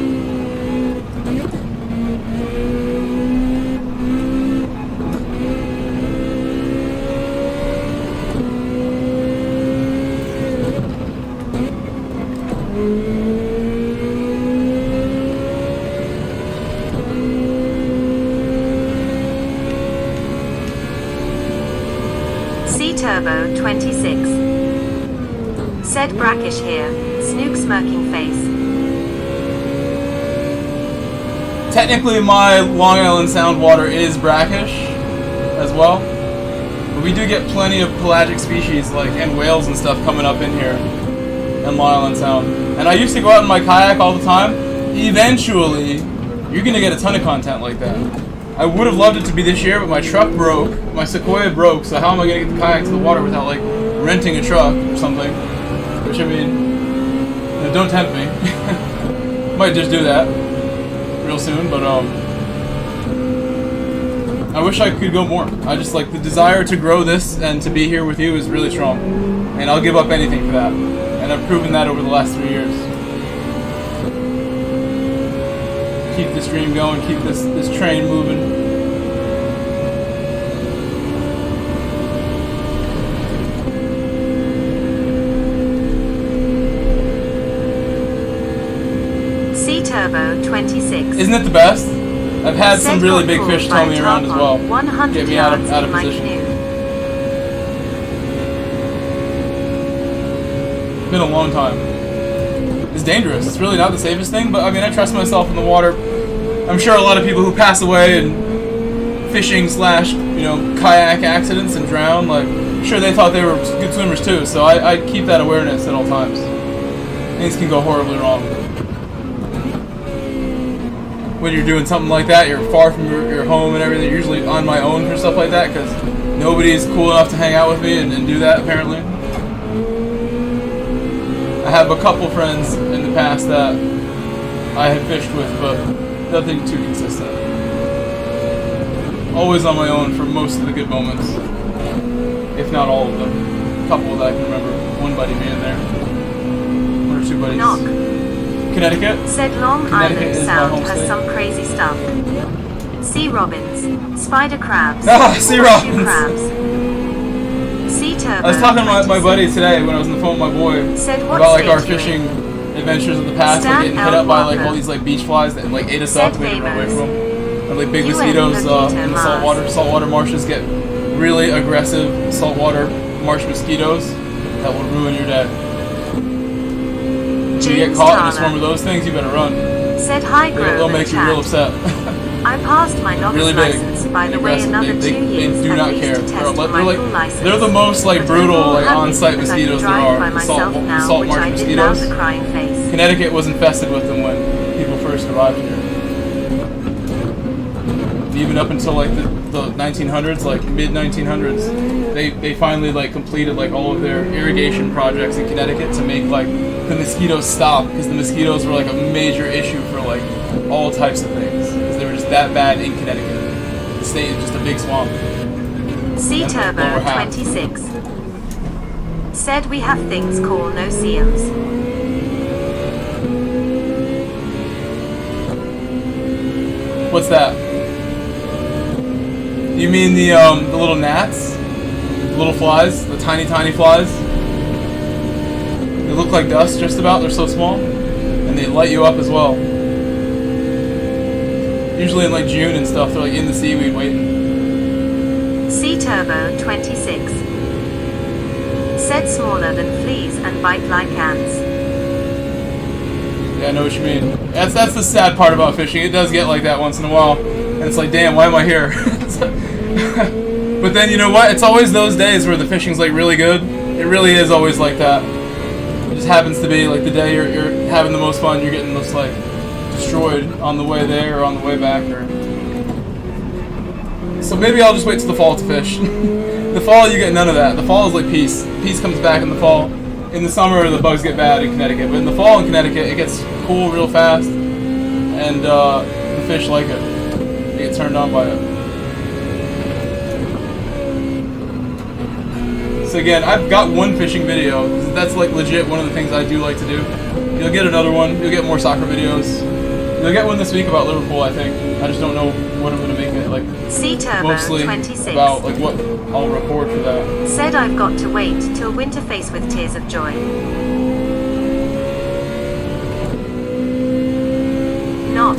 C Turbo 26. Said brackish here. Snook smirking face. Technically, my Long Island Sound water is brackish as well. But we do get plenty of pelagic species like and whales and stuff coming up in here in Long Island Sound. And I used to go out in my kayak all the time. Eventually, you're gonna get a ton of content like that. I would have loved it to be this year, but my truck broke. My Sequoia broke, so how am I gonna get the kayak to the water without like renting a truck or something? Which I mean, don't tempt me. Might just do that real soon, but I wish I could go more. I just like the desire to grow this and to be here with you is really strong, and I'll give up anything for that. And I've proven that over the last 3 years. Keep this dream going, keep this train moving. C Turbo 26. Isn't it the best? I've had some Said really got big pulled fish by tow me around as well. 100 Get me out yards of in my position. canoe. It's been a long time. It's dangerous. It's really not the safest thing, but I mean, I trust myself in the water. I'm sure a lot of people who pass away in fishing / kayak accidents and drown, like, sure they thought they were good swimmers too, so I keep that awareness at all times. Things can go horribly wrong. When you're doing something like that, you're far from your home and everything, usually on my own for stuff like that, because nobody's cool enough to hang out with me and do that, apparently. I have a couple friends in the past that I have fished with, but nothing too consistent. Always on my own for most of the good moments, if not all of them. A couple that I can remember, one buddy being there, 1 or 2 buddies. Knock. Connecticut? Said Long Connecticut Island is my Sound home has state. some crazy stuff. Sea robins, spider crabs, Ah, sea horseshoe robins. crabs. Sea turbo. I was talking to my 26. buddy today when I was on the phone with my boy Said what about like our state you fishing in? adventures of the past, like Stan getting hit up by like Walker. all these like beach flies that like ate us Said up, we had to run away famous. from them. And like big UN mosquitoes in the Mosquito saltwater marshes get really aggressive saltwater marsh mosquitoes that will ruin your day. If you get James caught in a Tara. swarm of those things, you better run. Said hi They'll Grove make and you real chat. upset. I passed my novice Really big. license by the and way aggressive. another 2 They years do at not least care. to test for my full license. They're the most like But brutal overall like happy on-site because I mosquitoes can there drive by are. myself now, Salt which marsh I did mosquitoes. without a crying face. Connecticut was infested with them when first arrived here. Even up until like the 1900s, like mid 1900s, they finally like completed like all of their irrigation projects in Connecticut to make like the mosquitoes stop, because the mosquitoes were like a major issue for like all types of things, because they were just that bad in Connecticut. The state is just a big swamp. C Turbo 26 said we have things called no-see-ums. What's that? You mean the little gnats? The little flies? The tiny flies? They look like dust just about, they're so small. And they light you up as well. Usually in like June and stuff, they're like in the seaweed waiting. C Turbo 26 said smaller than fleas and bite like ants. Yeah, I know what you mean. That's the sad part about fishing. It does get like that once in a while. And it's like, damn, why am I here? But then you know what? It's always those days where the fishing's like really good. It really is always like that. It just happens to be like the day you're having the most fun, you're getting most like destroyed on the way there or on the way back. Or so maybe I'll just wait till the fall to fish. The fall you get none of that. The fall is like peace. Peace comes back in the fall. In the summer the bugs get bad in Connecticut, but in the fall in Connecticut it gets cool real fast, and the fish like it. They get turned on by it. So again, I've got one fishing video. That's like legit one of the things I do like to do. You'll get another one. You'll get more soccer videos. You'll get one this week about Liverpool, I think. I just don't know what I'm going to make it. Like mostly 26 about like what I'll record for that. Said I've got to wait till winter face with tears of joy. Knock.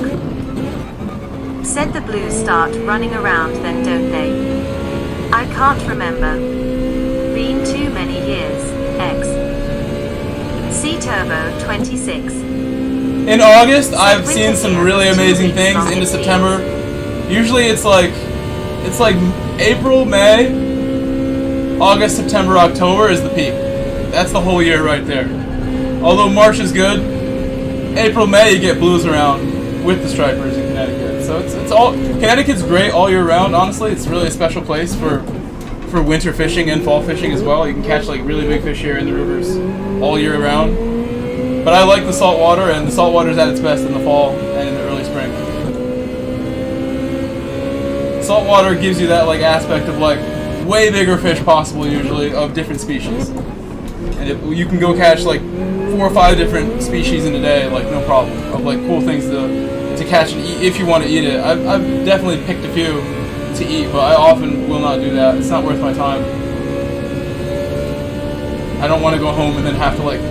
Said the blues start running around then, don't they? I can't remember. Been too many years. X. C Turbo 26. In August, I've seen some really amazing things into September. Usually it's like April, May, August, September, October is the peak. That's the whole year right there. Although March is good, April, May you get blues around with the stripers in Connecticut. So it's all, Connecticut's great all year round, honestly. It's really a special place for winter fishing and fall fishing as well. You can catch like really big fish here in the rivers all year round. But I like the salt water, and the salt water is at its best in the fall and in the early spring. Salt water gives you that like aspect of like way bigger fish possible, usually of different species. And you can go catch like 4 or 5 different species in a day, like no problem, of like cool things to catch and eat if you want to eat it. I've definitely picked a few to eat, but I often will not do that. It's not worth my time. I don't want to go home and then have to like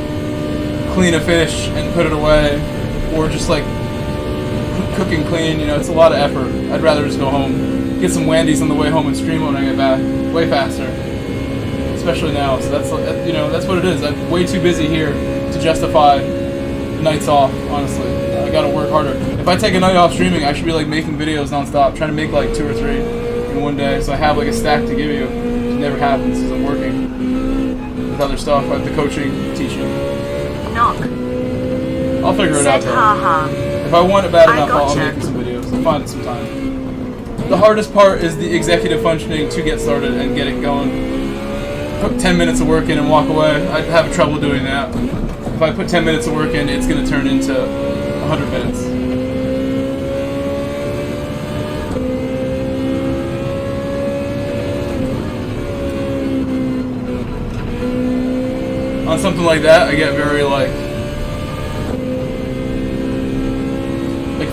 clean a fish and put it away, or just like cook and clean. You know, it's a lot of effort. I'd rather just go home, get some Wendy's on the way home, and stream when I get back. Way faster, especially now. So that's you know, that's what it is. I'm way too busy here to justify nights off. Honestly, I gotta work harder. If I take a night off streaming, I should be like making videos nonstop, trying to make like 2 or 3 in one day, so I have like a stack to give you. It never happens because I'm working with other stuff, like the coaching, teaching. Knock. I'll figure it out though. If I want it bad enough, I'll make some videos. I'll find some time. The hardest part is the executive functioning to get started and get it going. Put 10 minutes of work in and walk away. I'd have trouble doing that. If I put 10 minutes of work in, it's going to turn into 100 minutes. On something like that, I get very like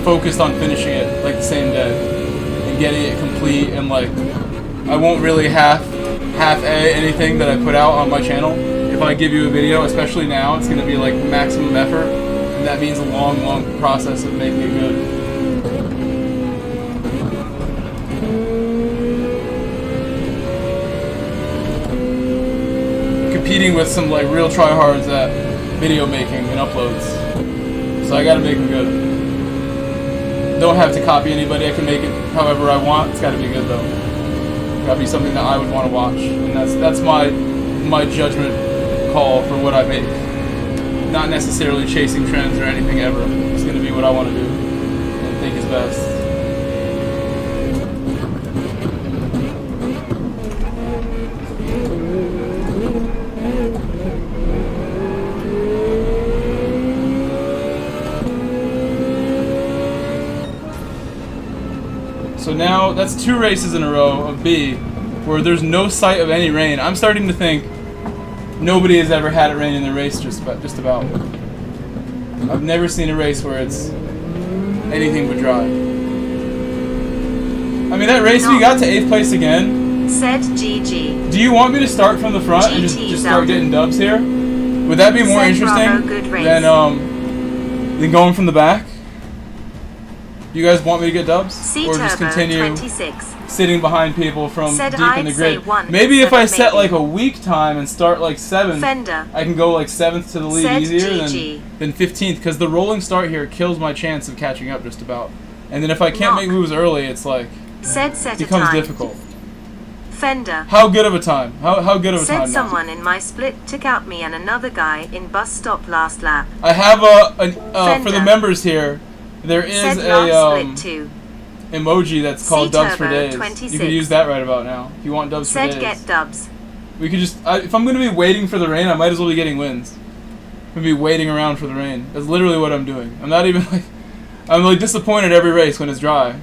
focused on finishing it like the same day and getting it complete, and like I won't really half-a anything that I put out on my channel. If I give you a video, especially now, it's going to be like maximum effort, and that means a long process of making it good. Competing with some like real tryhards at video making and uploads, so I got to make them good. Don't have to copy anybody. I can make it however I want. It's got to be good though. Got to be something that I would want to watch, and that's my judgment call for what I make. Not necessarily chasing trends or anything ever. It's going to be what I want to do. best. So now that's 2 races in a row of B where there's no sight of any rain. I'm starting to think nobody has ever had it rain in the race just about. I've never seen a race where it's anything but dry. I mean, that race we got to 8th place again. Said GG. Do you want me to start from the front and just start getting dubs here? Would that be more interesting than going from the back? Do you guys want me to get dubs? Or just continue sitting behind people from deep in the grid? Maybe if I set like a week time and start like 7th, I can go like 7th to the lead easier than 15th, because the rolling start here kills my chance of catching up just about. And then if I can't make moves early, it's like, it becomes difficult. Fender. How good of a time? How good of a time? Said someone in my split took out me and another guy in bus stop last lap. I have for the members here, there is a emoji that's called Dubs for Days. 26. You can use that right about now if you want dubs for days. Get dubs. We could just, if I'm going to be waiting for the rain, I might as well be getting wins. I'm going to be waiting around for the rain. That's literally what I'm doing. I'm not even like, I'm like disappointed every race when it's dry.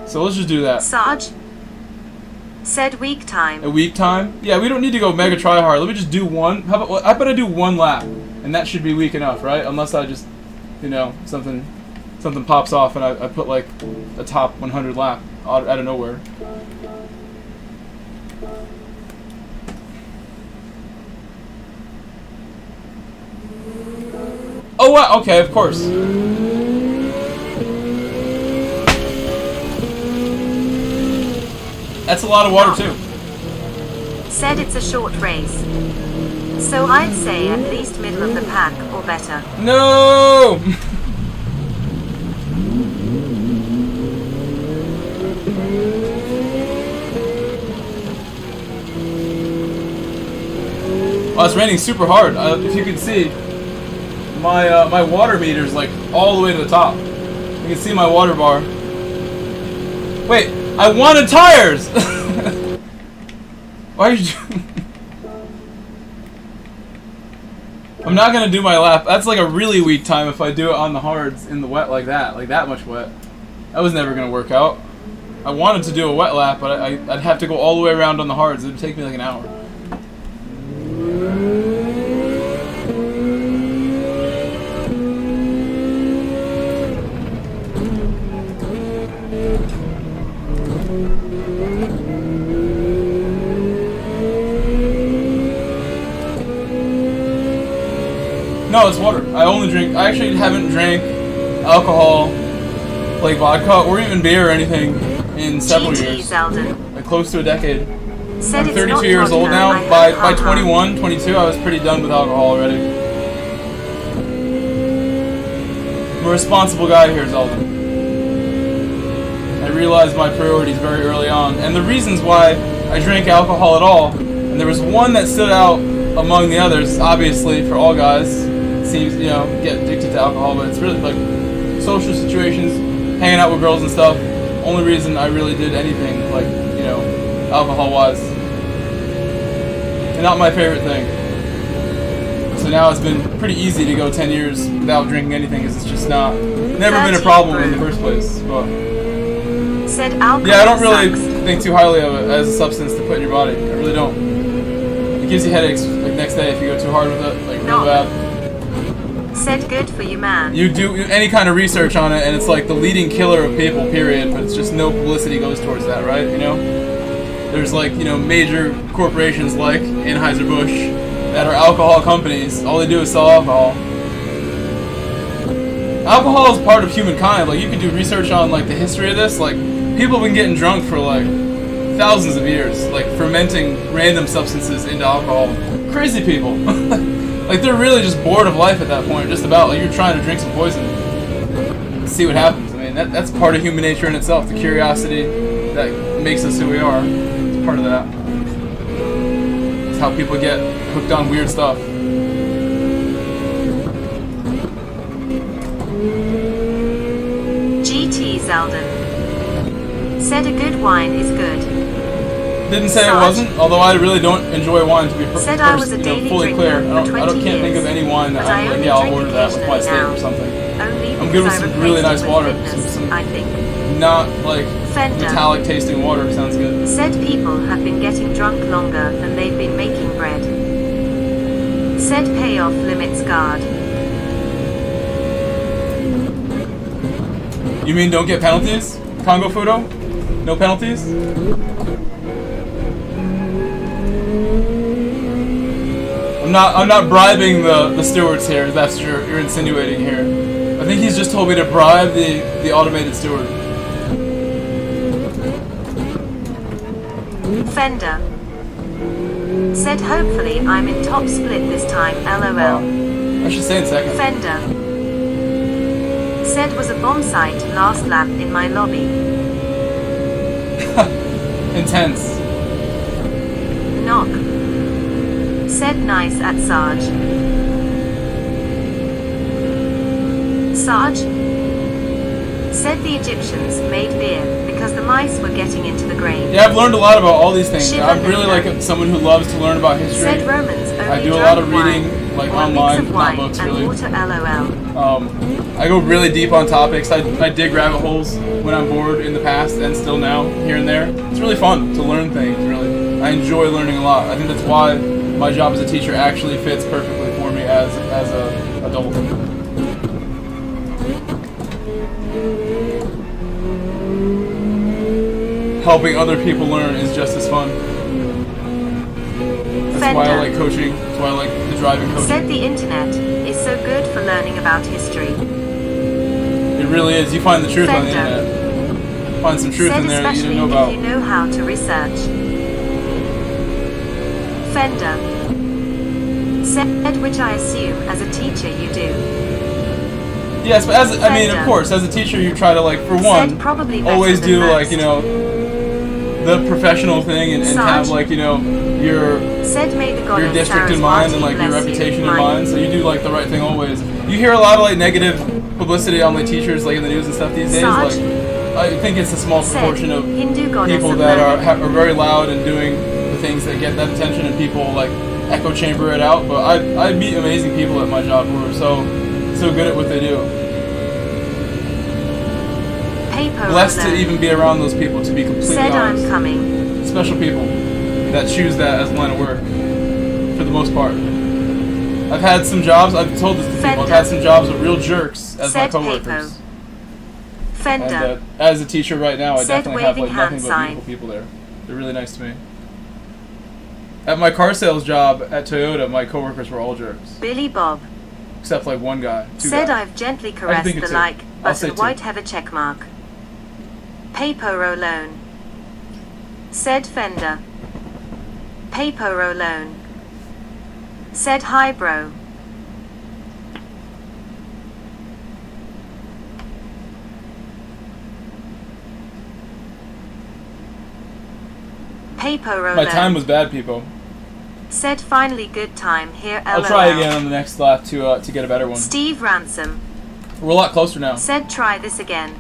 So let's just do that. Sarge said week time. A week time? Yeah, we don't need to go mega try hard. Let me just do one. How about, I bet I do 1 lap, and that should be weak enough, right? Unless I just, you know, something pops off and I put like a top 100 lap out of nowhere. Oh, wow, okay, of course. That's a lot of water too. Said it's a short race. So I'd say at least middle of the pack or better. No! Oh, it's raining super hard. If you can see, my water meter's like all the way to the top. You can see my water bar. Wait, I wanted tires! Why are you doing? I'm not gonna do my lap. That's like a really weak time if I do it on the hards in the wet like that much wet. That was never gonna work out. I wanted to do a wet lap, but I'd have to go all the way around on the hards. It would take me like an hour. No, it's water. I actually haven't drank alcohol, like vodka, or even beer or anything in several years. Like close to a decade. I'm 32 years old now. By 21, 22, I was pretty done with alcohol already. I'm a responsible guy here, Zeldin. I realized my priorities very early on, and the reasons why I drank alcohol at all. And there was one that stood out among the others, obviously, for all guys. Seems, you know, get addicted to alcohol, but it's really like social situations, hanging out with girls and stuff. Only reason I really did anything, like, you know, alcohol-wise. And not my favorite thing. So now it's been pretty easy to go 10 years without drinking anything, because it's just never been a problem in the first place. But yeah, I don't really think too highly of it as a substance to put in your body. I really don't. It gives you headaches like next day if you go too hard with it, like real bad. Said good for you, man. You do any kind of research on it, and it's like the leading killer of people, period. But it's just no publicity goes towards that, right? You know, there's like, you know, major corporations like Anheuser-Busch that are alcohol companies. All they do is sell alcohol. Alcohol is part of humankind. Like, you can do research on like the history of this. Like, people have been getting drunk for like thousands of years, like fermenting random substances into alcohol. Crazy people. Like, they're really just bored of life at that point, just about. Like, you're trying to drink some poison and see what happens. I mean, that's part of human nature in itself. The curiosity that makes us who we are. It's part of that. It's how people get hooked on weird stuff. Zeldin. Said a good wine is good. Didn't say it Sarge. wasn't, although I really don't enjoy wine to be Said I was a daily fully drinker clear. for 20 can't think of years, any wine that but I I'm like, only yeah, I'll drink order that with my steak occasionally or something. Only I'm good with because I some really replaced nice it with water. fitness, Some I think. not like Fender. metallic tasting water sounds good. Said people have been getting drunk longer than they've been making bread. Said payoff limits guard. You mean don't get penalties? Congo Fudo? No penalties? I'm not bribing the stewards here, if that's what you're insinuating here. I think he's just told me to bribe the automated steward. Fender. Said hopefully I'm in top split this time, lol. I should say in second. Fender. Said was a bomb site last lap in my lobby. Intense. Knock. Said nice at Sarge. Sarge? Said the Egyptians made beer because the mice were getting into the grain. Yeah, I've learned a lot about all these things. Shiva I'm really Linda. like someone who loves to learn about history. Said Romans only I do a drank lot of reading, wine, like or online, a mix of not wine books and really. water, lol. I go really deep on topics. I dig rabbit holes when I'm bored in the past and still now, here and there. It's really fun to learn things, really. I enjoy learning a lot. I think that's why my job as a teacher actually fits perfectly for me as a adult. Helping other people learn is just as fun. That's why I like coaching. That's why I like the driving coaching. Said the internet is so good for learning about history. It really is. You find the truth on the internet. Find some truth in there that you didn't know about. Especially if you know how to research. Fender. Said which I assume as a teacher you do. Yes, but I mean, of course, as a teacher, you try to like, for one, probably always do most. like, you know, the professional thing and have like, you know, your district in mind and like your reputation in mind. So you do like the right thing always. You hear a lot of like negative publicity on like teachers like in the news and stuff these days. Like, I think it's a small proportion of people that are very loud and doing the things that get that attention, and people like echo chamber it out. But I meet amazing people at my job who are so good at what they do. Blessed to even be around those people, to be completely honest. I'm coming. Special people that choose that as a line of work, for the most part. I've had some jobs, I've told this to people, I've had some jobs with real jerks as my coworkers. Fender. And as a teacher right now, I definitely have like nothing but sign. beautiful people there. They're really nice to me. At my car sales job at Toyota, my coworkers were all jerks. Billy Bob. Except like one guy. Said guys. I've gently caressed the like button white have a check mark. Paper loan. Said Fender. Paper loan. Said hi bro. Paper My time was bad, people. Said finally good time here. I'll try again on the next lap to get a better one. Steve Ransom. We're a lot closer now. Said try this again.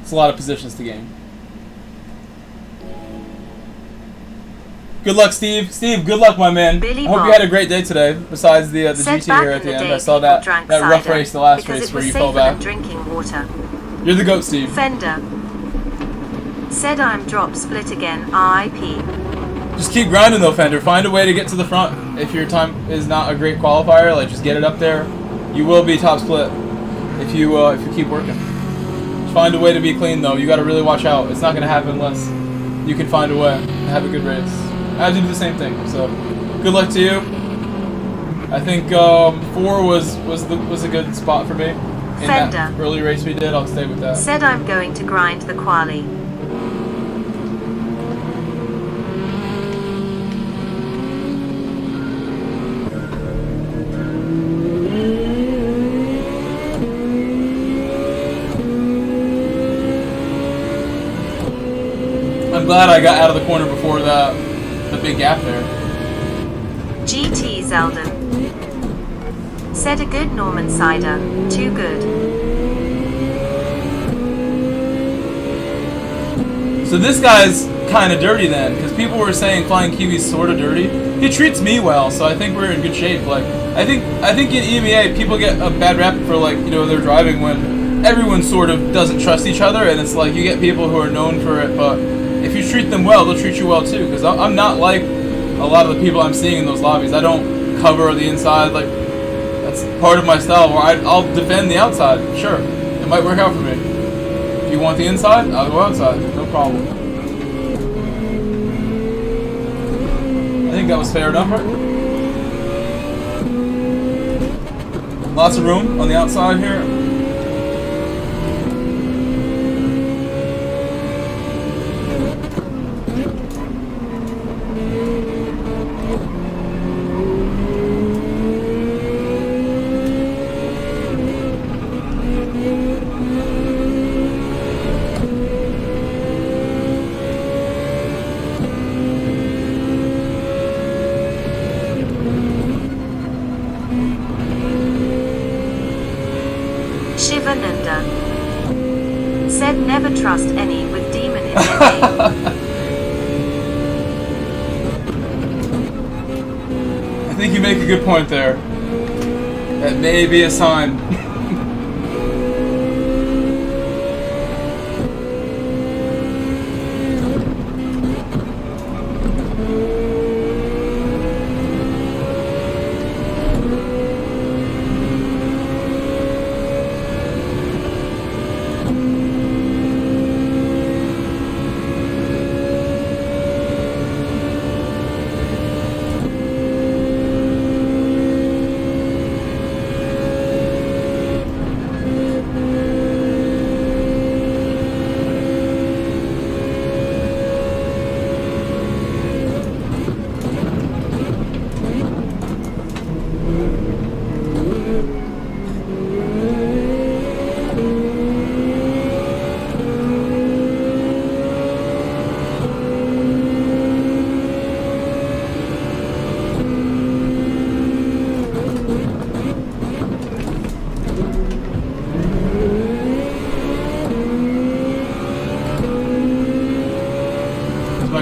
It's a lot of positions to gain. Good luck, Steve. Steve, good luck, my man. I hope you had a great day today. Besides the GT here at the end, I saw that rough race, the last race where you fell back. Drinking water. You're the GOAT, Steve. Fender. Said I'm drop split again. RIP. Just keep grinding though, Fender. Find a way to get to the front. If your time is not a great qualifier, like just get it up there. You will be top split if you keep working. Just find a way to be clean though. You got to really watch out. It's not gonna happen unless you can find a way to have a good race. I have to do the same thing. So, good luck to you. I think 4 was a good spot for me in that early race we did. I'll stay with that. Said I'm going to grind the quali. glad I got out of the corner before the big gap there. GT Zeldin. Said a good Norman cider. Too good. So this guy's kind of dirty then, because people were saying Flying Kiwi's sort of dirty. He treats me well, so I think we're in good shape. Like, I think in EMEA people get a bad rap for, like, you know, their driving when everyone sort of doesn't trust each other, and it's like you get people who are known for it, but if you treat them well, they'll treat you well too. Because I'm not like a lot of the people I'm seeing in those lobbies. I don't cover the inside. Like, that's part of my style. Where I'll defend the outside. Sure, it might work out for me. If you want the inside, I'll go outside. No problem. I think that was fair enough, right? Lots of room on the outside here. Shivananda. Said never trust any with demon in their name. I think you make a good point there. That may be a sign.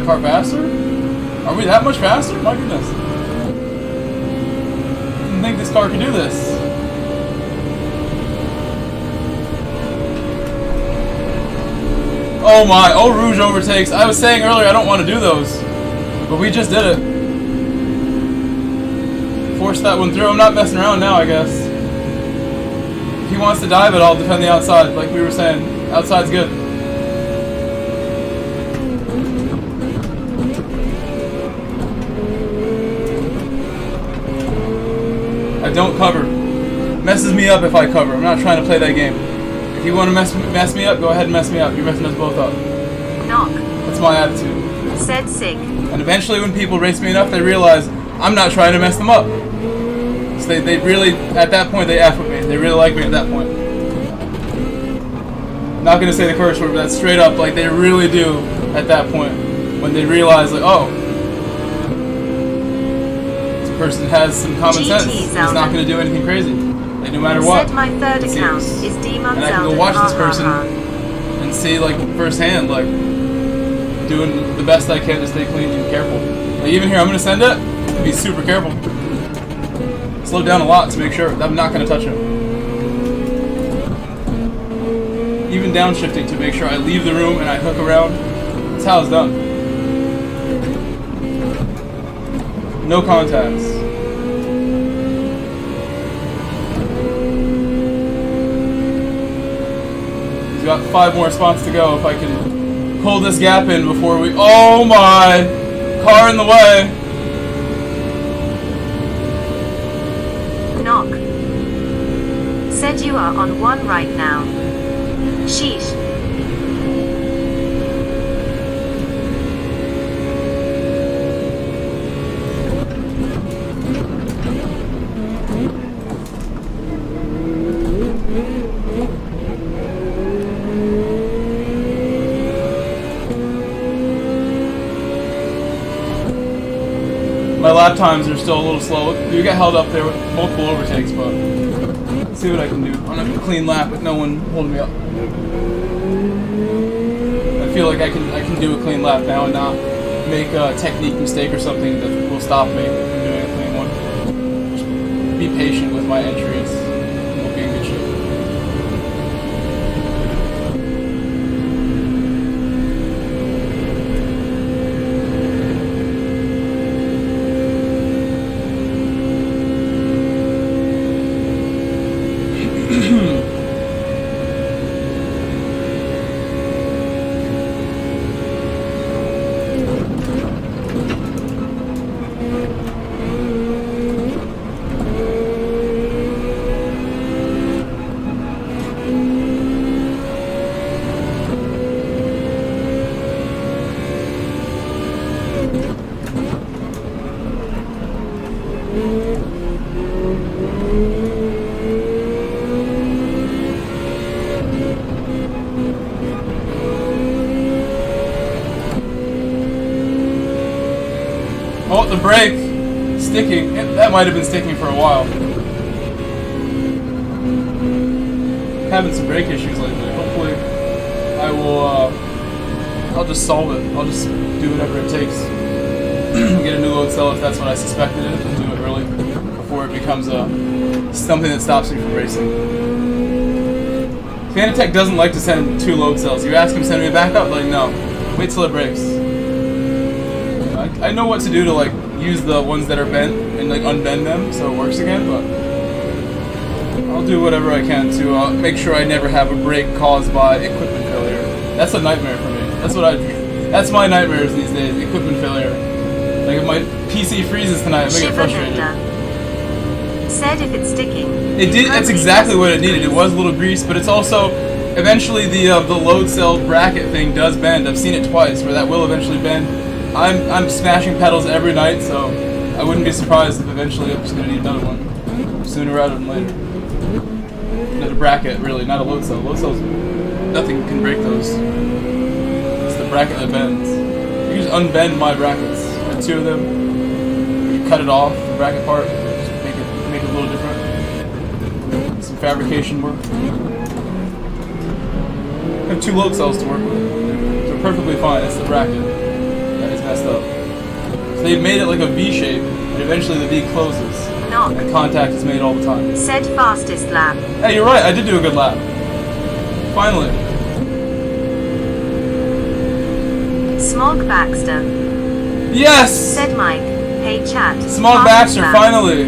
Car faster? Are we that much faster? My goodness. Didn't think this car could do this. Oh my, Eau Rouge overtakes. I was saying earlier I don't want to do those, but we just did it. Forced that one through. I'm not messing around now, I guess. If he wants to dive it, I'll defend the outside, like we were saying. Outside's good. I don't cover. Messes me up if I cover. I'm not trying to play that game. If you want to mess me up, go ahead and mess me up. You're messing us both up. Knock. That's my attitude. Said sick. And eventually when people race me enough, they realize I'm not trying to mess them up. So they really, at that point, they F with me. They really like me at that point. I'm not going to say the curse word, but that's straight up, like, they really do at that point. When they realize, like, oh, person has some common sense. He's not going to do anything crazy. Like, no matter what. Said my third account is Demon and I can go watch this person and see, like, firsthand, like, doing the best I can to stay clean and careful. Like, even here, I'm going to send it. Be super careful. Slow down a lot to make sure that I'm not going to touch him. Even downshifting to make sure I leave the room and I hook around. That's how it's done. No contacts. He's got 5 more spots to go if I can pull this gap in before we... Oh my! Car in the way! Knock. Said you are on 1 right now. Sheesh. My lap times are still a little slow. You get held up there with multiple overtakes, but let's see what I can do on a clean lap with no one holding me up. I feel like I can do a clean lap now and not make a technique mistake or something that will stop me from doing a clean one. Just be patient with my entries. We'll be in good shape. Oh, the brake sticking. That might have been sticking for a while. Having some brake issues lately. Hopefully, I will. I'll just solve it. I'll just do whatever it takes. Get a new load cell if that's what I suspected it is, and do it early before it becomes something that stops me from racing. Fanatec doesn't like to send 2 load cells. You ask him to send me a backup, like no, wait till it breaks. I know what to do to like use the ones that are bent and like unbend them so it works again, but I'll do whatever I can to make sure I never have a break caused by equipment failure. That's a nightmare for me. That's my nightmares these days. Equipment failure. Like if my PC freezes tonight, I get frustrated. Said if it's sticking. It did. That's exactly what it needed. It was a little grease, but it's also eventually the load cell bracket thing does bend. I've seen it twice where that will eventually bend. I'm smashing pedals every night, so I wouldn't be surprised if eventually I'm just gonna need another one sooner rather than later. Not a bracket, really, not a load cell. Load cells, nothing can break those. It's the bracket that bends. You just unbend my brackets. I have 2 of them. You cut it off, the bracket part, just make it a little different. Some fabrication work. I have 2 load cells to work with. They're perfectly fine. It's the bracket that is messed up. So they've made it like a V shape, and eventually the V closes. Knock. And contact is made all the time. Said fastest lap. Hey, you're right. I did do a good lap. Finally. Smog Baxter. Yes! Said Mike. Hey chat. Smog Fastest Baxter, lap. finally.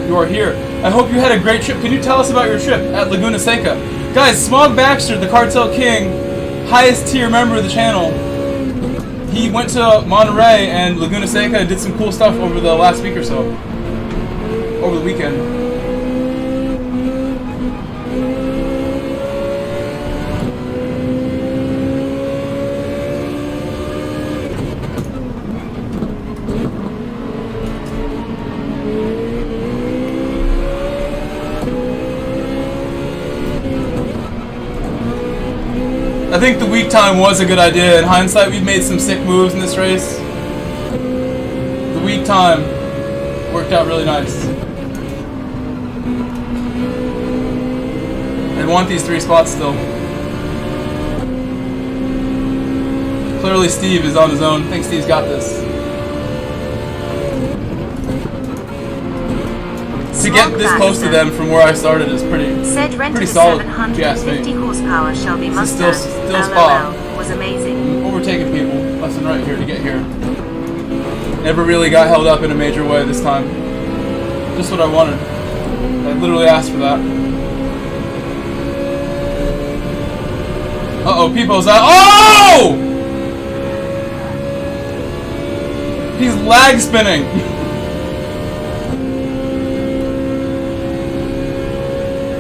You are here. I hope you had a great trip. Can you tell us about your trip at Laguna Seca? Guys, Smog Baxter, the Cartel King, highest tier member of the channel. He went to Monterey and Laguna Seca and did some cool stuff over the last week or so. Over the weekend. I think the weak time was a good idea. In hindsight, we've made some sick moves in this race. The weak time worked out really nice. I want these 3 spots still. Clearly Steve is on his own. I think Steve's got this. To get this close to them from where I started is pretty solid. 750 horsepower Shelby This is Mustang. still Spa. Was amazing. I'm overtaking people left and right here to get here. Never really got held up in a major way this time. Just what I wanted. I literally asked for that. Uh-oh, people's out. Oh! He's lag spinning.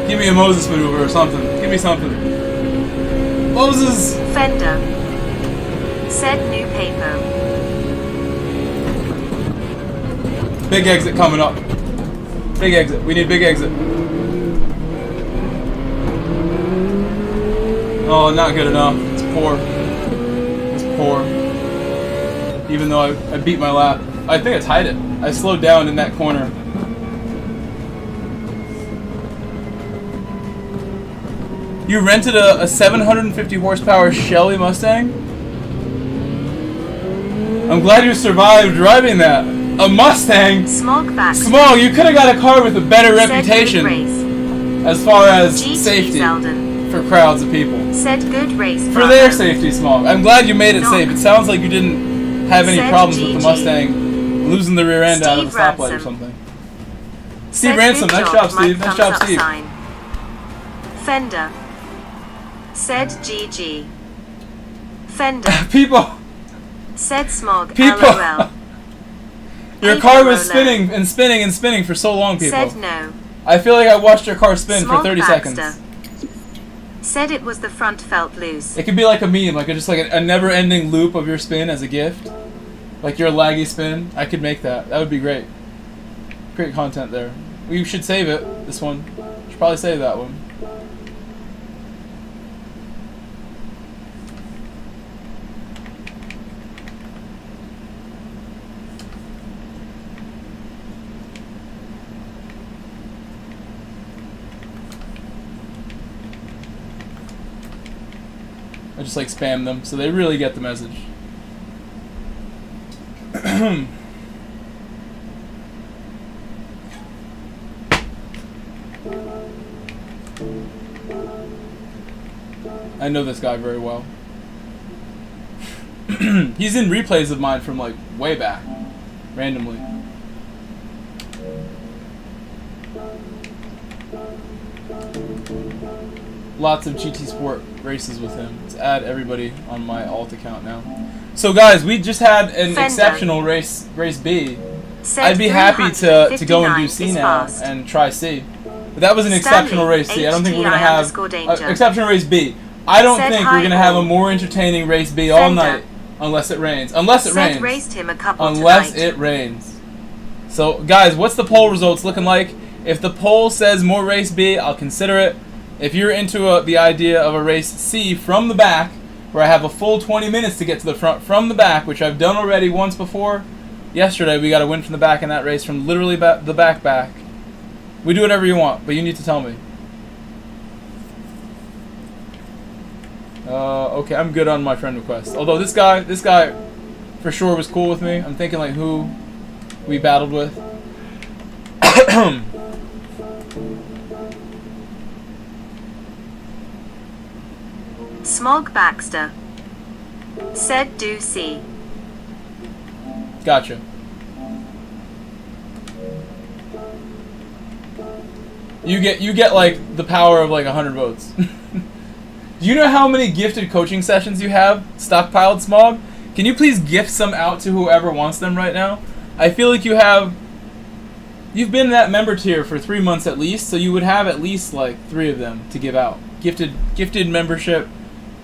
Give me a Moses maneuver or something. Give me something. Moses! Fender. Said new paper. Big exit coming up. Big exit. We need big exit. Oh, not good enough. It's poor. It's poor. Even though I beat my lap. I think I tied it. I slowed down in that corner. You rented a 750 horsepower Shelby Mustang? I'm glad you survived driving that. A Mustang? Smog back. Smog, you could have got a car with a better Said reputation good race. as far as GG safety Zeldin. for crowds of people. Said good race. For Bravo. their safety, Smog. I'm glad you made it Knock. safe. It sounds like you didn't have any Said problems with the GG. Mustang losing the rear end out of a Steve stoplight or Ransom. something. Said Steve Ransom, good nice job, Mike Steve. Nice thumbs job, up Steve. sign. Fender. Said GG. Fender. People, Said Smog. People. LOL. your Hey, car was Lola. spinning and spinning and spinning for so long, people. Said no. I feel like I watched your car spin for Smog 30 Baxter. seconds. Said it was the front felt loose. It could be like a meme, like just like a never-ending loop of your spin as a gift. Like your laggy spin. I could make that. That would be great. Great content there. We should save it, this one. Should probably save that one. I just like spam them so they really get the message. I know this guy very well. He's in replays of mine from like way back, randomly. Lots of GT Sport races with him. Let's add everybody on my alt account now. So guys, we just had an Fender. exceptional race B. Said I'd be happy to go and do 359 C is now fast. and try C. But that was an Stanley, exceptional race C. I don't think we're gonna have HTI_danger. exceptional race B. I don't Said think hi we're gonna have a all. more entertaining race B all Fender. night unless it rains. Unless it Said rains. raced him a couple Unless tonight. it rains. So guys, what's the poll results looking like? If the poll says more race B, I'll consider it. If you're into the idea of a race C from the back, where I have a full 20 minutes to get to the front from the back, which I've done already once before. Yesterday we got a win from the back in that race from literally the back. We do whatever you want, but you need to tell me. Okay, I'm good on my friend request. Although this guy for sure was cool with me. I'm thinking like who we battled with. Smog Baxter. Said do C. Gotcha. You get like the power of like 100 votes. Do you know how many gifted coaching sessions you have stockpiled, Smog? Can you please gift some out to whoever wants them right now? I feel like you've been in that member tier for 3 months at least, so you would have at least like 3 of them to give out. Gifted membership.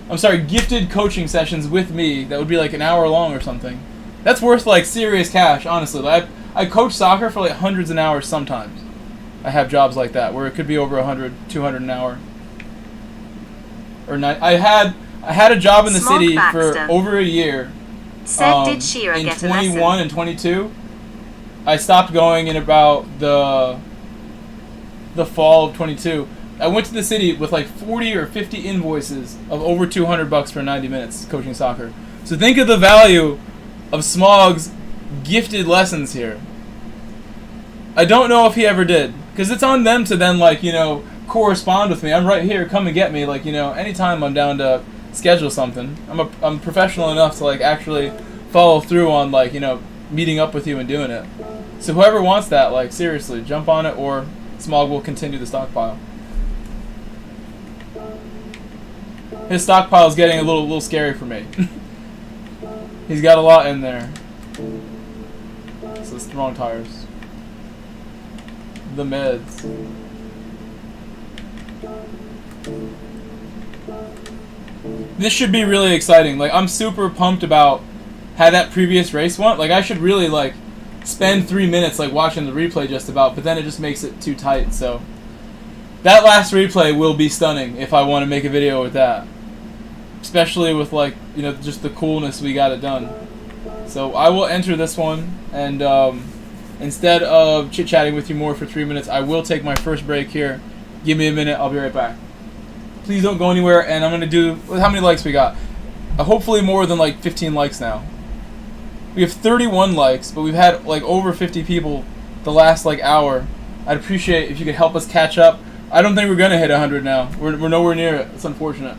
I'm sorry, gifted coaching sessions with me that would be like an hour long or something. That's worth like serious cash, honestly. I coach soccer for like hundreds an hour sometimes. I have jobs like that where it could be over 100, 200 an hour. Or not. I had a job in the Smog city Baxter. for over a year. Said did Shearer in get a 21 lesson? and 22. I stopped going in about the fall of 22. I went to the city with like 40 or 50 invoices of over $200 for 90 minutes coaching soccer. So think of the value of Smog's gifted lessons here. I don't know if he ever did, because it's on them to then like, you know, correspond with me. I'm right here, come and get me, like, you know, anytime I'm down to schedule something. I'm professional enough to like actually follow through on like, you know, meeting up with you and doing it. So whoever wants that, like, seriously, jump on it, or Smog will continue the stockpile. His stockpile is getting a little scary for me. He's got a lot in there. So it's the wrong tires. The meds. This should be really exciting. Like, I'm super pumped about how that previous race went. Like, I should really like spend 3 minutes like watching the replay just about, but then it just makes it too tight. So that last replay will be stunning if I want to make a video with that. Especially with like, you know, just the coolness we got it done. So I will enter this one, and instead of chit-chatting with you more for 3 minutes, I will take my first break here. Give me a minute, I'll be right back. Please don't go anywhere, and I'm going to do... How many likes we got? Hopefully more than like 15 likes now. We have 31 likes, but we've had like over 50 people the last like hour. I'd appreciate if you could help us catch up. I don't think we're going to hit 100 now. We're nowhere near it. It's unfortunate.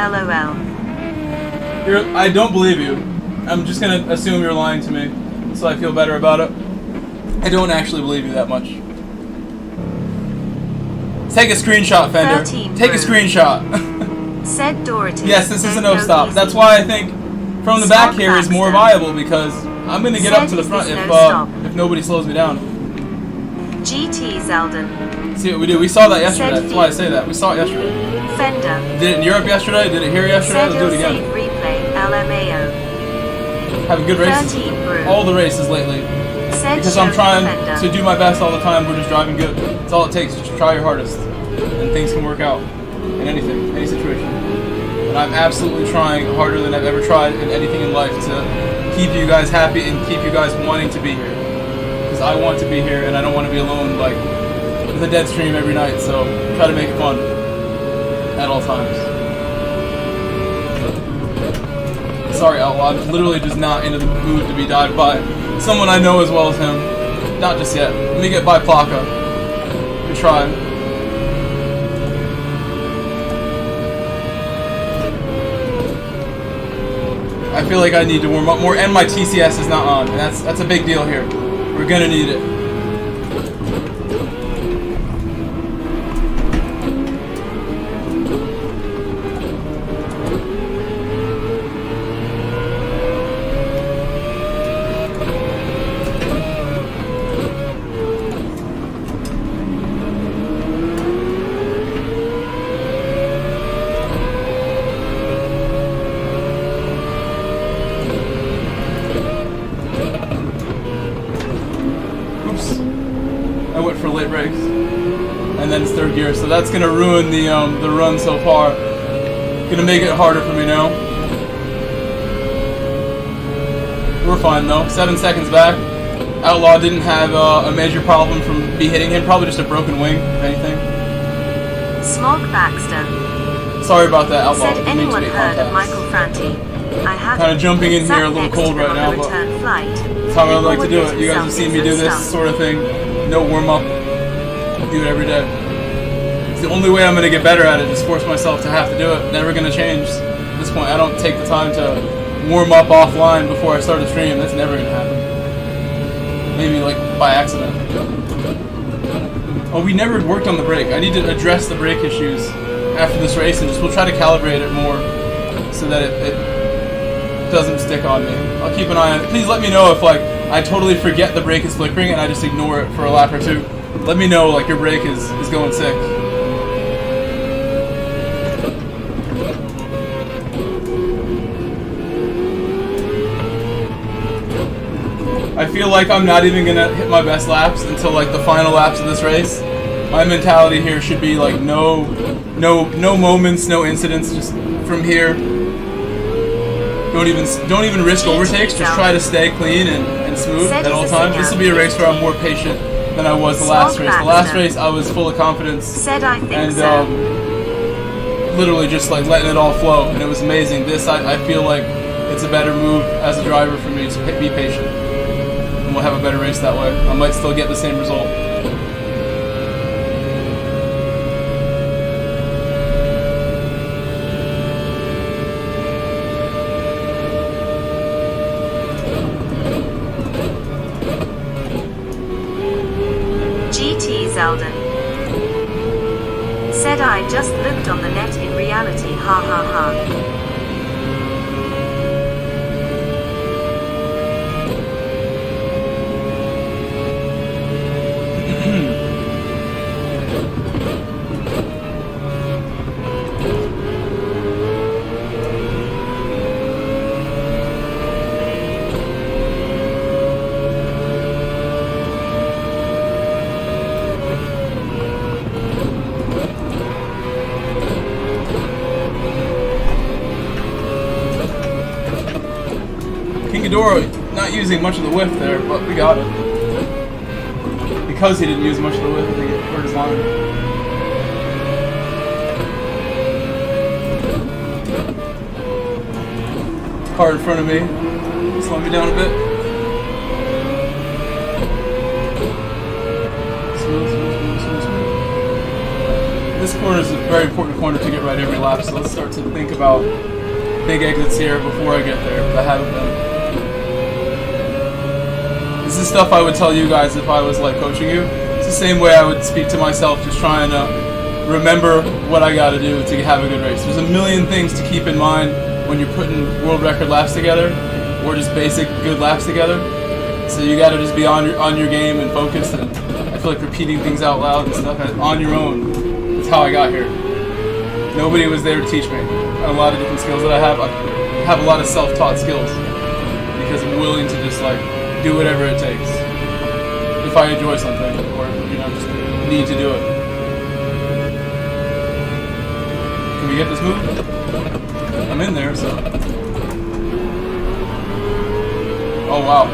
LOL. I don't believe you. I'm just gonna assume you're lying to me, so I feel better about it. I don't actually believe you that much. Take a screenshot, Fender. Take a screenshot. Said Dorothy. Yes, this is a no stop. That's why I think from the back here is more viable, because I'm gonna get up to the front if nobody slows me down. GT Zeldin. See what we do? We saw that yesterday. That's why I say that. We saw it yesterday. Fender. Did it in Europe yesterday? Did it here yesterday? Let's do it again. Replay LMAO. Having good races. All the races lately. Said Because I'm show trying defender. to do my best all the time, we're just driving good. That's all it takes, just try your hardest. And things can work out in anything, any situation. And I'm absolutely trying harder than I've ever tried in anything in life to keep you guys happy and keep you guys wanting to be here. Because I want to be here and I don't want to be alone, like, with a dead stream every night, so try to make it fun at all times. Sorry, Outlaw, I'm literally just not into the mood to be dived by someone I know as well as him. Not just yet. Let me get by Plaka. We try. I feel like I need to warm up more, and my TCS is not on, and that's a big deal here. We're gonna need it. And then it's third gear, so that's gonna ruin the run so far. Gonna make it harder for me now. We're fine though. 7 seconds back. Outlaw didn't have a major problem from me hitting him. Probably just a broken wing, if anything. Smog Baxter. Sorry about that, Outlaw. Said anyone heard of Michael Franti? I have. Kind of jumping in here a little cold right now, but that's how I like to do it. You guys have seen me do this sort of thing. No warm up. Do it every day. It's the only way I'm gonna get better at it. Just force myself to have to do it. Never gonna change. At this point, I don't take the time to warm up offline before I start a stream. That's never gonna happen. Maybe like by accident. Oh, we never worked on the brake. I need to address the brake issues after this race, and we'll try to calibrate it more so that it doesn't stick on me. I'll keep an eye on it. Please let me know if like I totally forget the brake is flickering and I just ignore it for a lap or two. Let me know like your brake is going sick. I feel like I'm not even gonna hit my best laps until like the final laps of this race. My mentality here should be like no moments, no incidents, just from here. Don't even risk overtakes, just try to stay clean and smooth at all times. This will be a race where I'm more patient than I was the last race. The last race I was full of confidence and literally just like letting it all flow, and it was amazing. This I feel like it's a better move as a driver for me to be patient, and we'll have a better race that way. I might still get the same result. Zeldin. Said I just looked on the net in reality, ha ha ha. Not using much of the whiff there, but we got it. Because he didn't use much of the whiff, I think it hurt his line. Car in front of me. Slow me down a bit. Smooth. This corner is a very important corner to get right every lap, so let's start to think about big exits here before I get there, but I haven't been. This is stuff I would tell you guys if I was like coaching you. It's the same way I would speak to myself, just trying to remember what I gotta do to have a good race. There's a million things to keep in mind when you're putting world record laps together, or just basic good laps together. So you gotta just be on your game and focused, and I feel like repeating things out loud and stuff on your own. That's how I got here. Nobody was there to teach me. A lot of different skills that I have a lot of self-taught skills because I'm willing to just like do whatever it takes. I enjoy something or just need to do it. Can we get this move? I'm in there, so. Oh wow.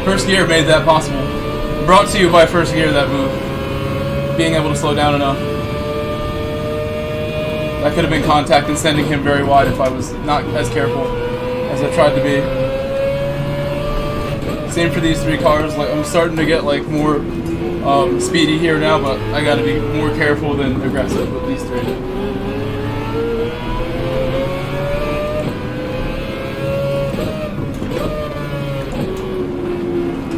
First gear made that possible. Brought to you by First Gear, that move. Being able to slow down enough. That could have been contact and sending him very wide if I was not as careful as I tried to be. Same for these 3 cars. Like, I'm starting to get like more speedy here now, but I gotta be more careful than aggressive with these 3.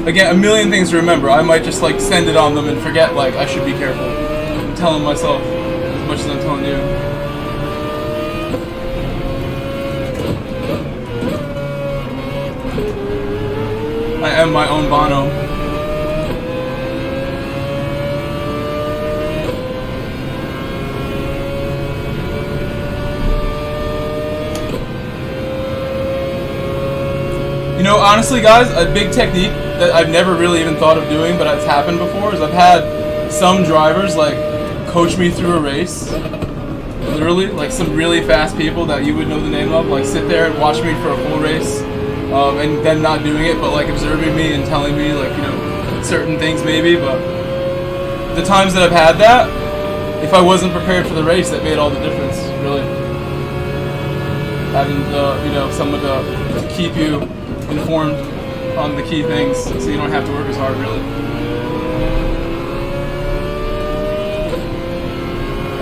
Again, a million things to remember. I might just like send it on them and forget like I should be careful. I'm telling myself as much as I'm telling you. I am my own Bono. You know, honestly guys, a big technique that I've never really even thought of doing, but it's happened before, is I've had some drivers like coach me through a race. Literally, like some really fast people that you would know the name of, like sit there and watch me for a full race, and then not doing it, but like observing me and telling me like, certain things maybe. But the times that I've had that, if I wasn't prepared for the race, that made all the difference, really. Having someone to keep you informed on the key things, so you don't have to work as hard, really.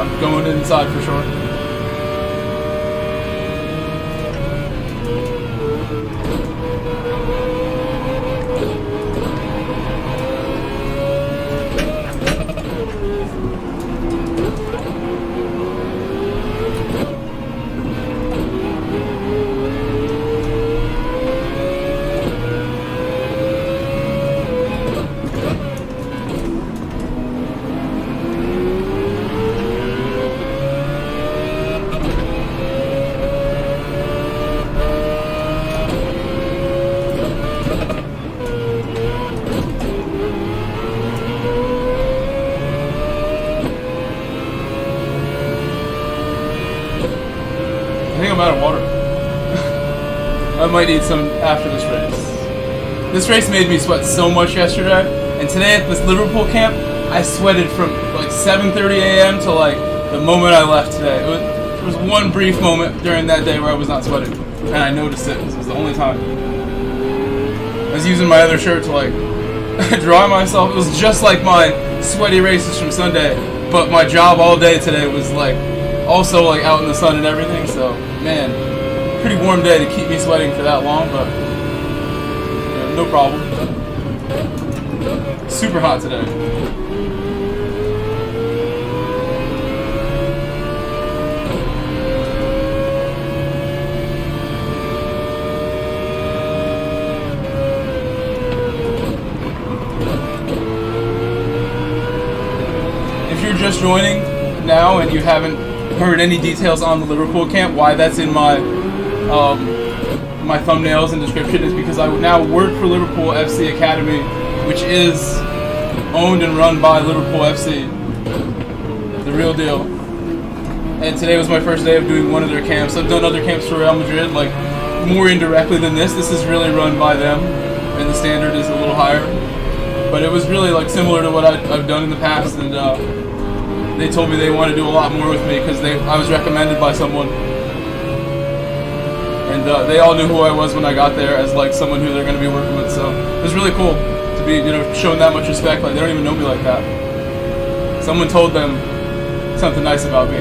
I'm going inside for sure. I'm out of water. I might need some after this race. This race made me sweat so much yesterday, and today at this Liverpool camp, I sweated from like 7:30 a.m. to like the moment I left today. There was one brief moment during that day where I was not sweating, and I noticed it. This was the only time. I was using my other shirt to like dry myself. It was just like my sweaty races from Sunday, but my job all day today was like also like out in the sun and everything, so man, pretty warm day to keep me sweating for that long, but no problem. Super hot today. If you're just joining now and you haven't heard any details on the Liverpool camp, why that's in my my thumbnails and description is because I now work for Liverpool FC Academy, which is owned and run by Liverpool FC, the real deal. And today was my first day of doing one of their camps. I've done other camps for Real Madrid, like more indirectly than this. This is really run by them, and the standard is a little higher. But it was really like similar to what I've done in the past, and they told me they want to do a lot more with me because I was recommended by someone, and they all knew who I was when I got there as like someone who they're going to be working with. So it was really cool to be shown that much respect. Like they don't even know me like that. Someone told them something nice about me.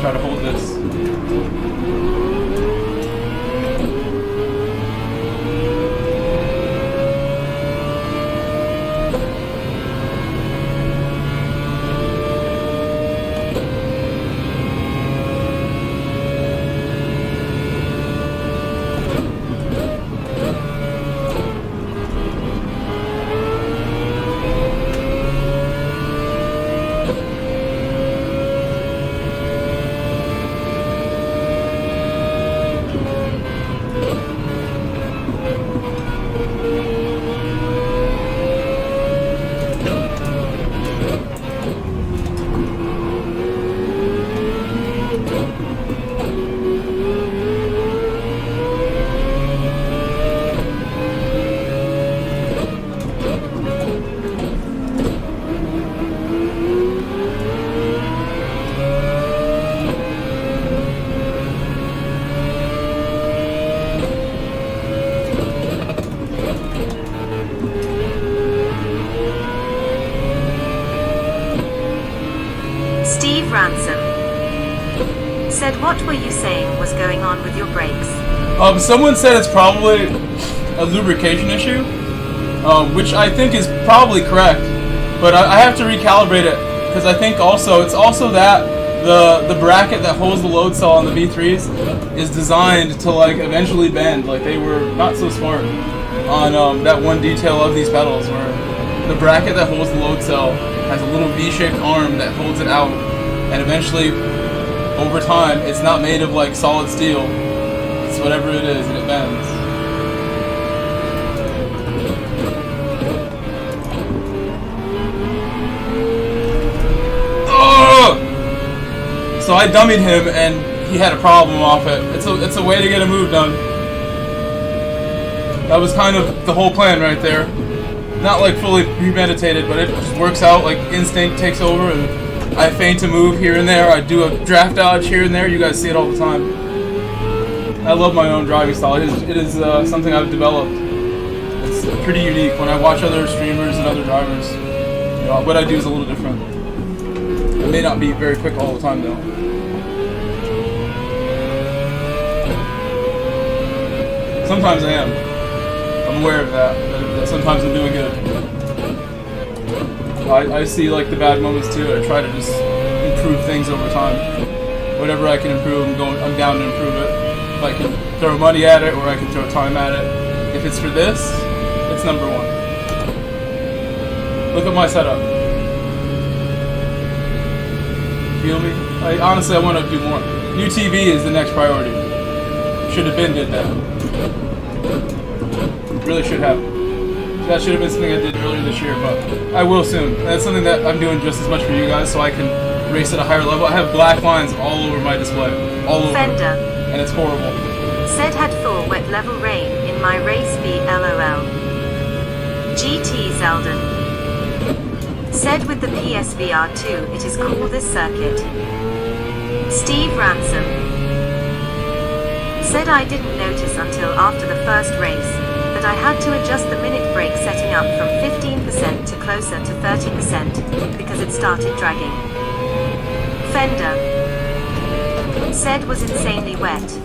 Try to hold this. on with your brakes? Someone said it's probably a lubrication issue, which I think is probably correct, but I have to recalibrate it because I think it's also that the bracket that holds the load cell on the V3s is designed to like eventually bend. Like they were not so smart on that one detail of these pedals where the bracket that holds the load cell has a little V-shaped arm that holds it out, and eventually over time it's not made of like solid steel. It's whatever it is, and it bends. Ugh! So I dummied him, and he had a problem off it. It's a way to get a move done. That was kind of the whole plan right there. Not like fully premeditated, but it just works out. Like instinct takes over, and I feint a move here and there. I do a draft dodge here and there. You guys see it all the time. I love my own driving style. It is something I've developed. It's pretty unique. When I watch other streamers and other drivers, you know, what I do is a little different. I may not be very quick all the time though. Sometimes I am. I'm aware of that sometimes I'm doing good. I see like the bad moments too. I try to just improve things over time. Whatever I can improve, I'm down to improve it. If I can throw money at it or I can throw time at it. If it's for this, it's number one. Look at my setup. Feel me? Honestly, I want to do more. New TV is the next priority. Should have been did that. Really should have. That should have been something I did earlier this year, but I will soon. That's something that I'm doing just as much for you guys, so I can race at a higher level. I have black lines all over my display. All over. Fender. And it's horrible. Said had full wet level rain in my race B LOL. GT Zeldin. Said with the PSVR2 it is cool this circuit. Steve Ransom. Said I didn't notice until after the first race that I had to adjust the minute brake setting up from 15% to closer to 30% because it started dragging. Fender. Said was insanely wet.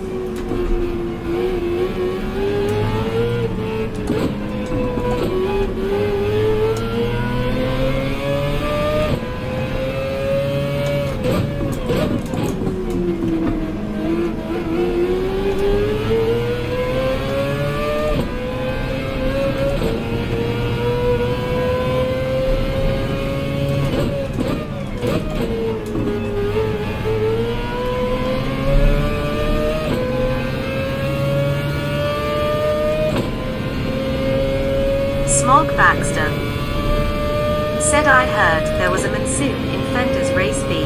Smog Baxter. Said I heard there was a monsoon in Fender's race B.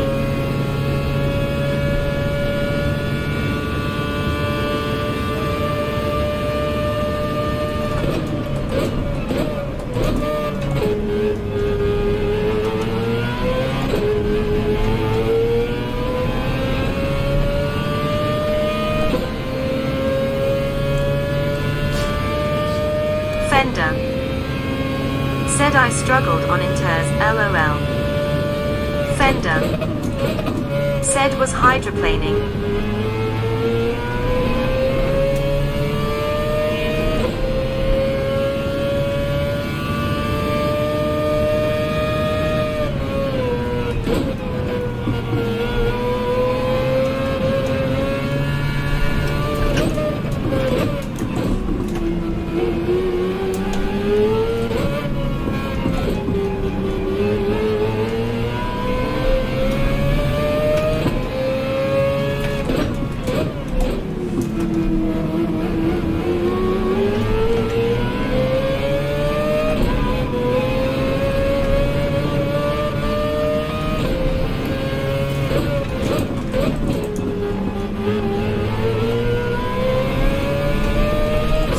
Fender. Said I struggled on inters LOL. Fender. Said was hydroplaning.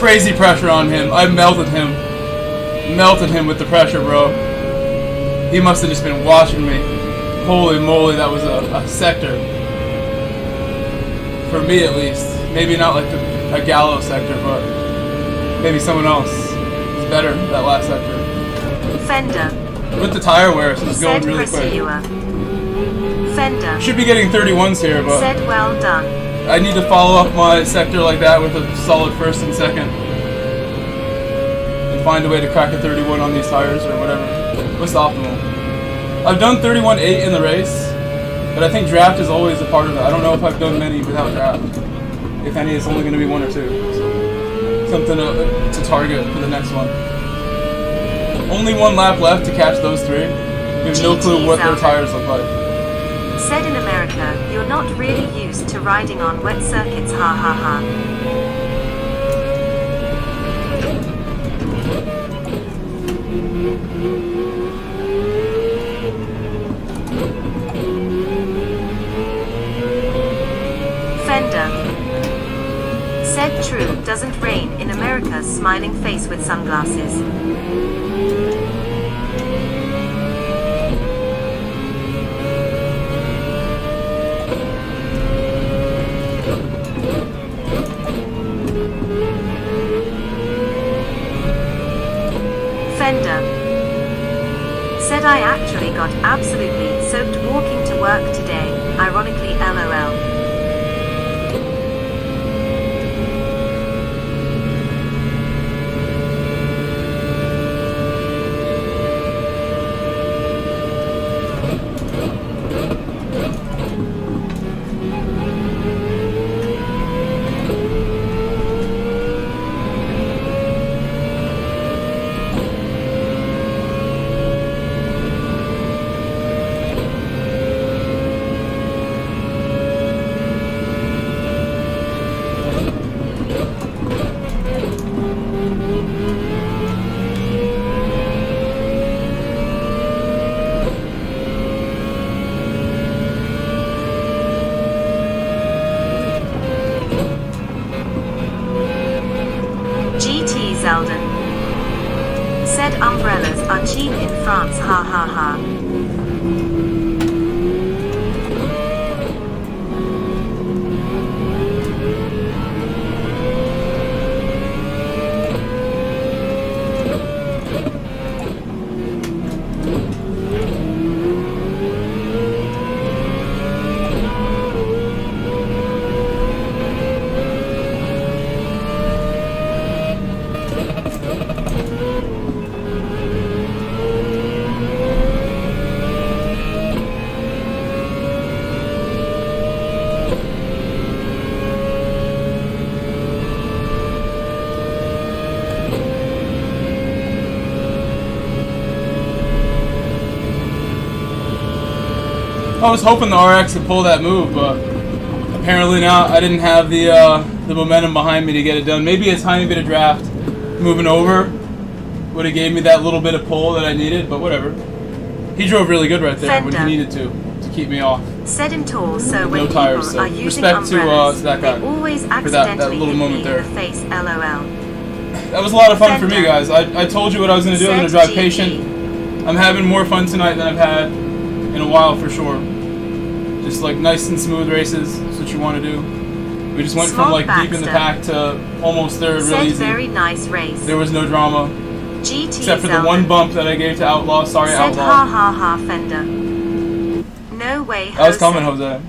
Crazy pressure on him. I melted him. Melted him with the pressure, bro. He must have just been watching me. Holy moly, that was a sector. For me, at least. Maybe not like a Gallo sector, but maybe someone else is better that last sector. Fender. With the tire wear, so it's going Said really quick. Fender. Should be getting 31s here, but Said well done. I need to follow up my sector like that with a solid first and second. And find a way to crack a 31 on these tires or whatever. What's the optimal? I've done 31.8 in the race, but I think draft is always a part of it. I don't know if I've done many without draft. If any, it's only going to be 1 or 2. So something to target for the next one. Only 1 lap left to catch those 3. We have no clue what their tires look like. Said in America, you're not really used to riding on wet circuits, ha ha ha. Fender. Said true, doesn't rain in America, smiling face with sunglasses. Fender. Said I actually got absolutely soaked walking to work today, ironically LOL. Said umbrellas are cheap in France, ha ha ha. I was hoping the RX would pull that move, but apparently not. I didn't have the momentum behind me to get it done. Maybe a tiny bit of draft moving over would have gave me that little bit of pull that I needed, but whatever. He drove really good right there when he needed to keep me off. Said in tall, so when no tires, people so are using respect to umbrellas, that guy they always for that little accidentally moment hit me there. in the face, LOL. That was a lot of fun for me, guys. I told you what I was going to do. I'm going to drive patient. I'm having more fun tonight than I've had in a while for sure. Just like nice and smooth races. That's what you want to do. We just went from like deep in the pack to almost there real easy. Very nice race. There was no drama. GT except for the one bump that I gave to Outlaw. Sorry, said Outlaw. Ha ha ha, Fender. No way, Jose. I was coming, Jose.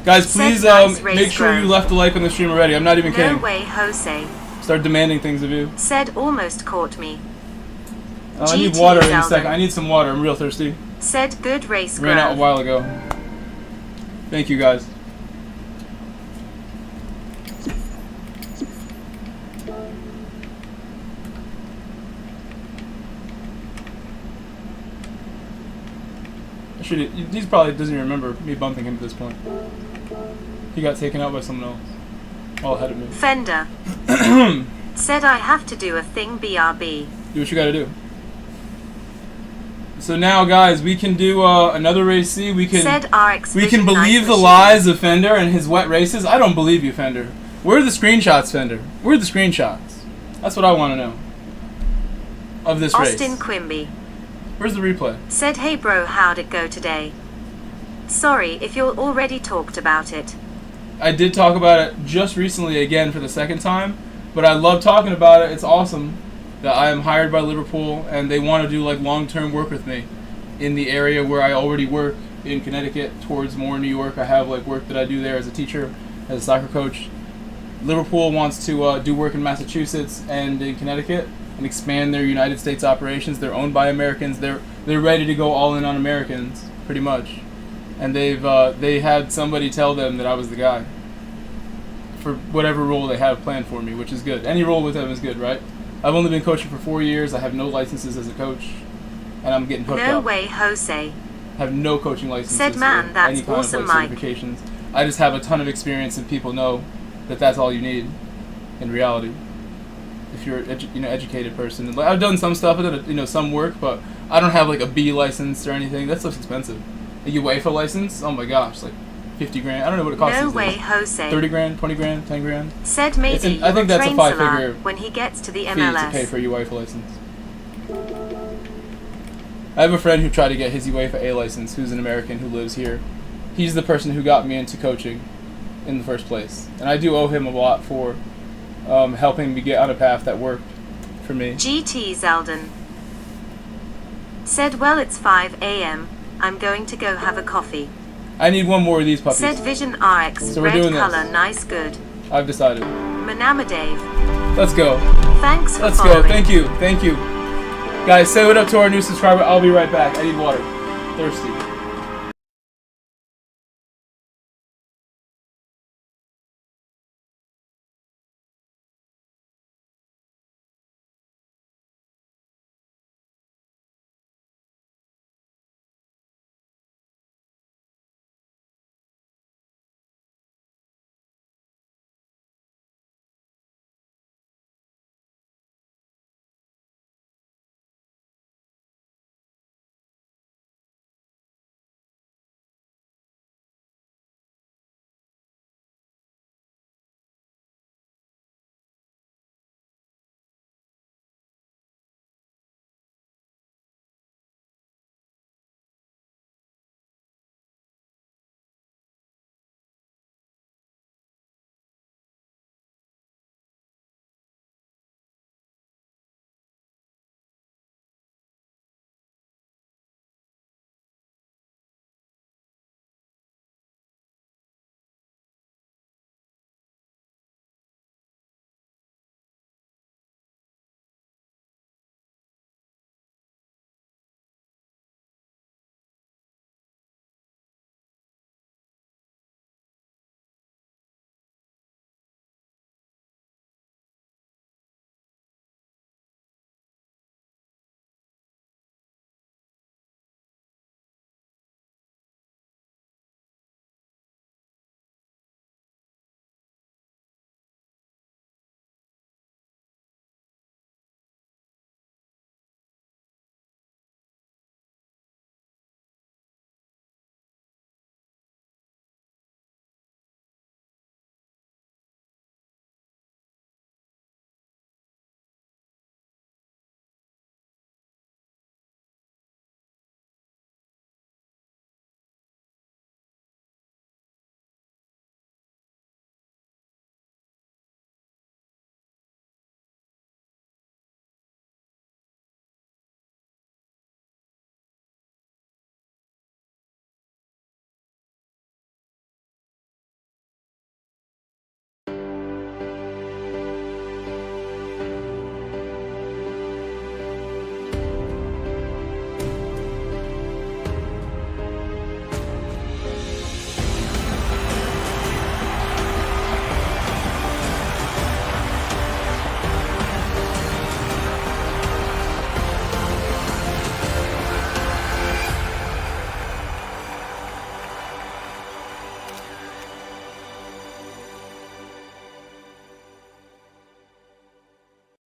Guys, please nice make sure you left a like on the stream already. I'm not even kidding. No way, Jose. Start demanding things of you. Said almost caught me. I need water in a second. I need some water. I'm real thirsty. Said good race. Ran out a while ago. Thank you, guys. He probably doesn't even remember me bumping him at this point. He got taken out by someone else. All ahead of me. Fender. Said I have to do a thing, BRB. Do what you gotta do. So now, guys, we can do another race C. We can believe the lies of Fender and his wet races. I don't believe you, Fender. Where are the screenshots, Fender? Where are the screenshots? That's what I want to know. Of this race. Austin Quimby. Where's the replay? Said, hey bro, how'd it go today? Sorry if you already talked about it. I did talk about it just recently again for the second time, but I love talking about it. It's awesome that I am hired by Liverpool and they want to do like long-term work with me in the area where I already work in Connecticut towards more New York. I have like work that I do there as a teacher as a soccer coach. Liverpool wants to do work in Massachusetts and in Connecticut and expand their United States operations. They're owned by Americans. They're ready to go all in on Americans, pretty much. And they had somebody tell them that I was the guy for whatever role they have planned for me, which is good. Any role with them is good, right? I've only been coaching for 4 years. I have no licenses as a coach, and I'm getting hooked up. No way, Jose. I have no coaching licenses. Said man, or that's any kind awesome, of like Mike. certifications. I just have a ton of experience, and people know that that's all you need in reality. If you're an educated person, like I've done some stuff, I've done some work, but I don't have like a B license or anything. That stuff's expensive. A UEFA license, oh my gosh, like 50 grand. I don't know what it costs. No these way, days. Jose. 30 grand, 20 grand, 10 grand. Said maybe I think that's a train 5-figure when he gets to the fee MLS. to pay for a UEFA license. I have a friend who tried to get his UEFA A license, who's an American who lives here. He's the person who got me into coaching in the first place, and I do owe him a lot for helping me get on a path that worked for me. GT Zeldin said, well, it's 5 a.m. I'm going to go have a coffee. I need one more of these puppies. Said Vision RX, So we're red doing color, this. nice, good. I've decided. Manama Dave, Let's go. thanks for Let's following. go. Thank you. Thank you. Guys, say what up to our new subscriber. I'll be right back. I need water. Thirsty.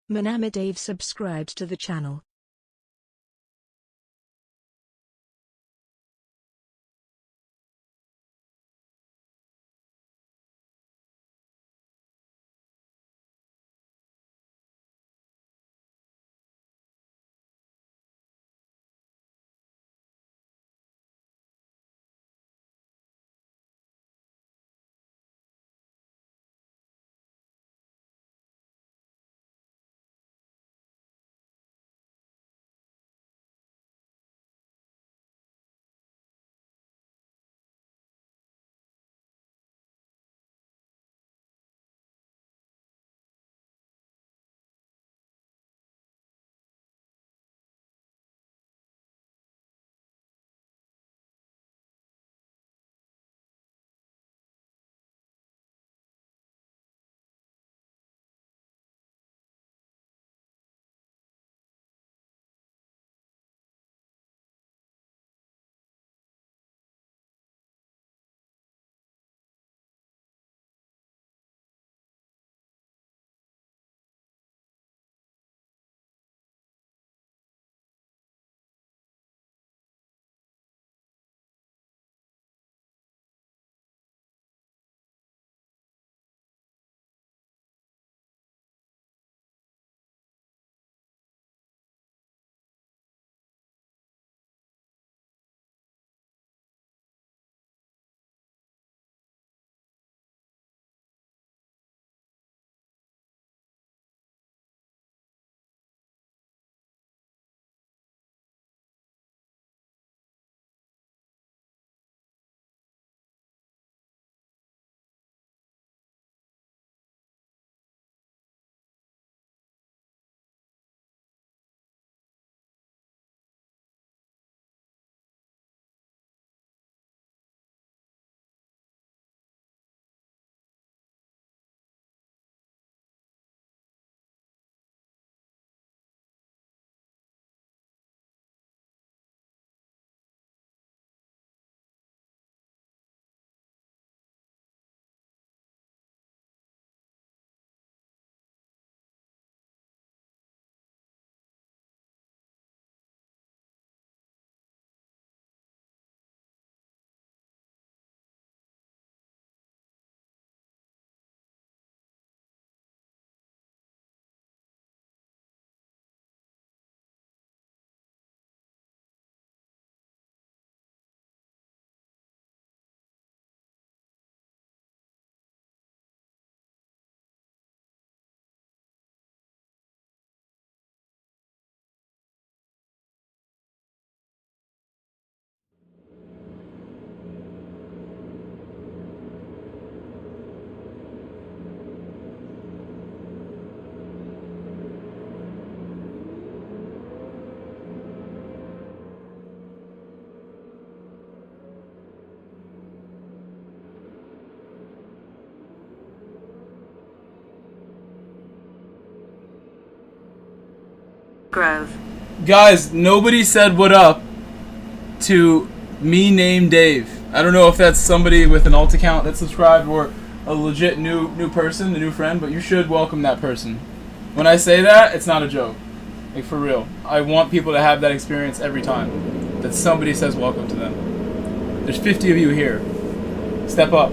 Manama Dave subscribed to the channel. Grove. Guys, nobody said what up to me named Dave. I don't know if that's somebody with an alt account that subscribed or a legit new person, a new friend, but you should welcome that person. When I say that, it's not a joke. Like, for real. I want people to have that experience every time that somebody says welcome to them. There's 50 of you here. Step up.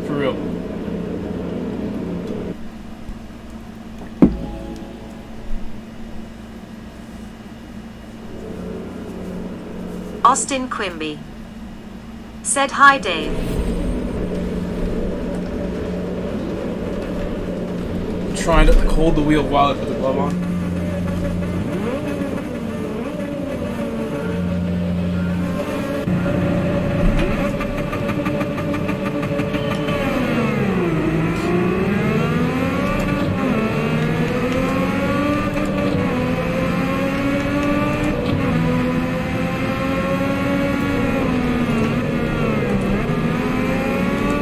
For real. Austin Quimby said hi Dave. I'm trying to hold the wheel while I put the glove on.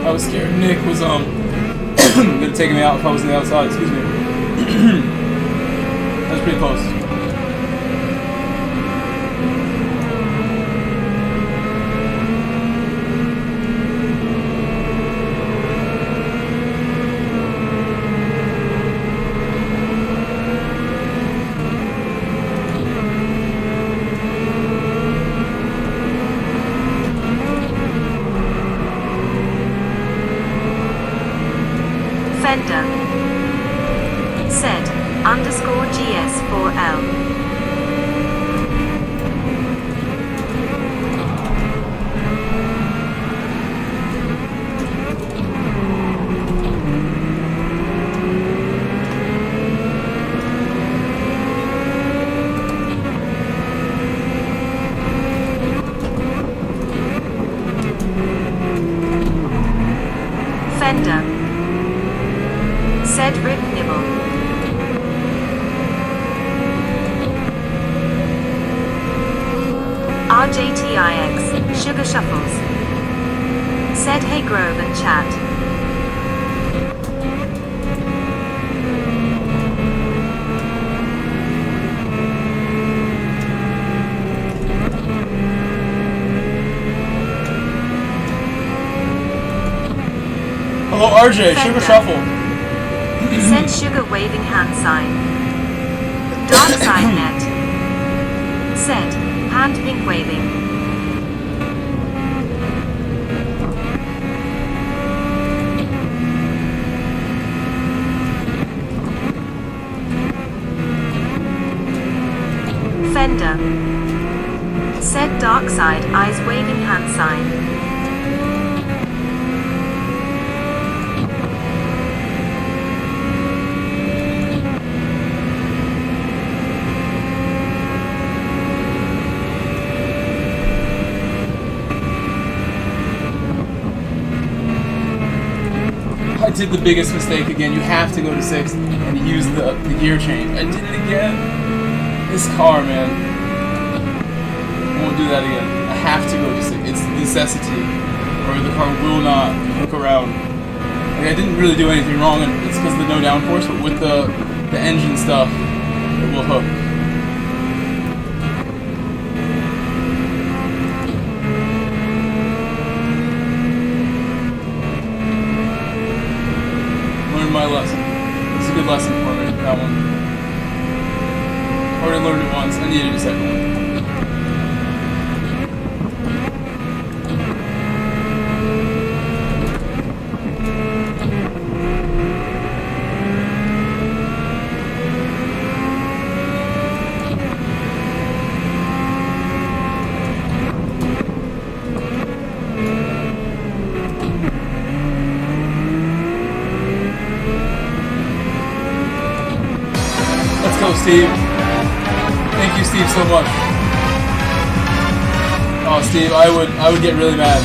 I was scared Nick was gonna take me out if I was on the outside, excuse me. That was pretty close. Fender said _GS4L. Fender said Rip Nibble. RJTIX, Sugar Shuffles said hey Grove and chat. Hello RJ, Sugar Shuffle. Said sugar waving hand sign. Dark side net. Said hand pink waving. Fender said dark side eyes waving hand sign. I did the biggest mistake again. You have to go to 6th and use the gear change. I did it again. This car, man. I won't do that again. I have to go to 6th. It's a necessity, or the car will not hook around. Like, I didn't really do anything wrong, and it's because of the no downforce, but with the engine stuff, it will hook. My lesson. It's a good lesson for me, that one. Already learned it once, I needed a second one. Steve. Thank you, Steve, so much. Oh, Steve, I would get really mad.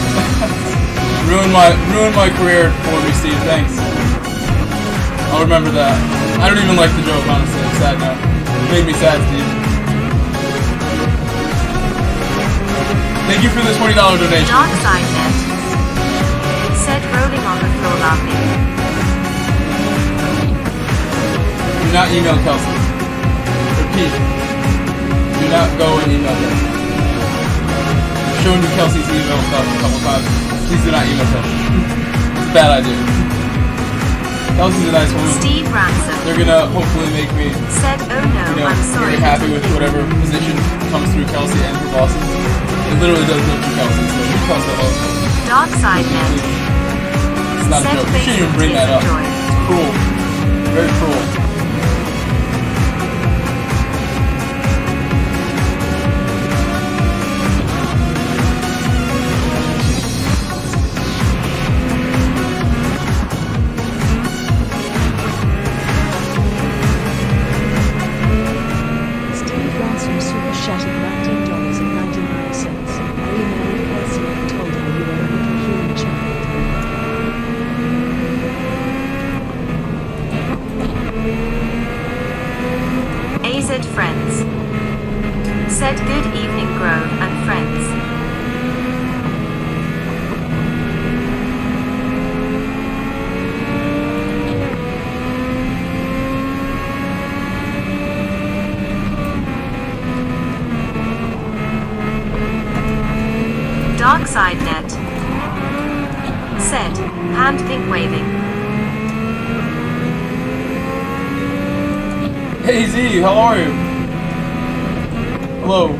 ruin my career for me, Steve. Thanks. I'll remember that. I don't even like the joke, honestly. I'm sad now. It made me sad, Steve. Thank you for the $20 donation. Dark side net. Said rolling on the floor laughing. Do not email Kelsey. Repeat. Do not go and email Kelsey. I've shown you Kelsey's email stuff a couple times. Please do not email Kelsey. It's a bad idea. Kelsey's a nice woman. Steve Ransom They're gonna hopefully make me, said, "Oh no, you know, I'm sorry." very happy with whatever position comes through Kelsey and her bosses. It literally does go through Kelsey, so you tell her hello. Dark Side Net It's not a said, joke. You shouldn't even "Facebook bring that up. enjoy." It's cruel. Very cruel. Steve Ransom super chat at $19.99. I emailed Kelsey and told her you were a little human child. AZ Friends said, "Good evening, Grove and friends." Dark Side Net said, "Hand pink waving." Hey Z, how are you? Hello.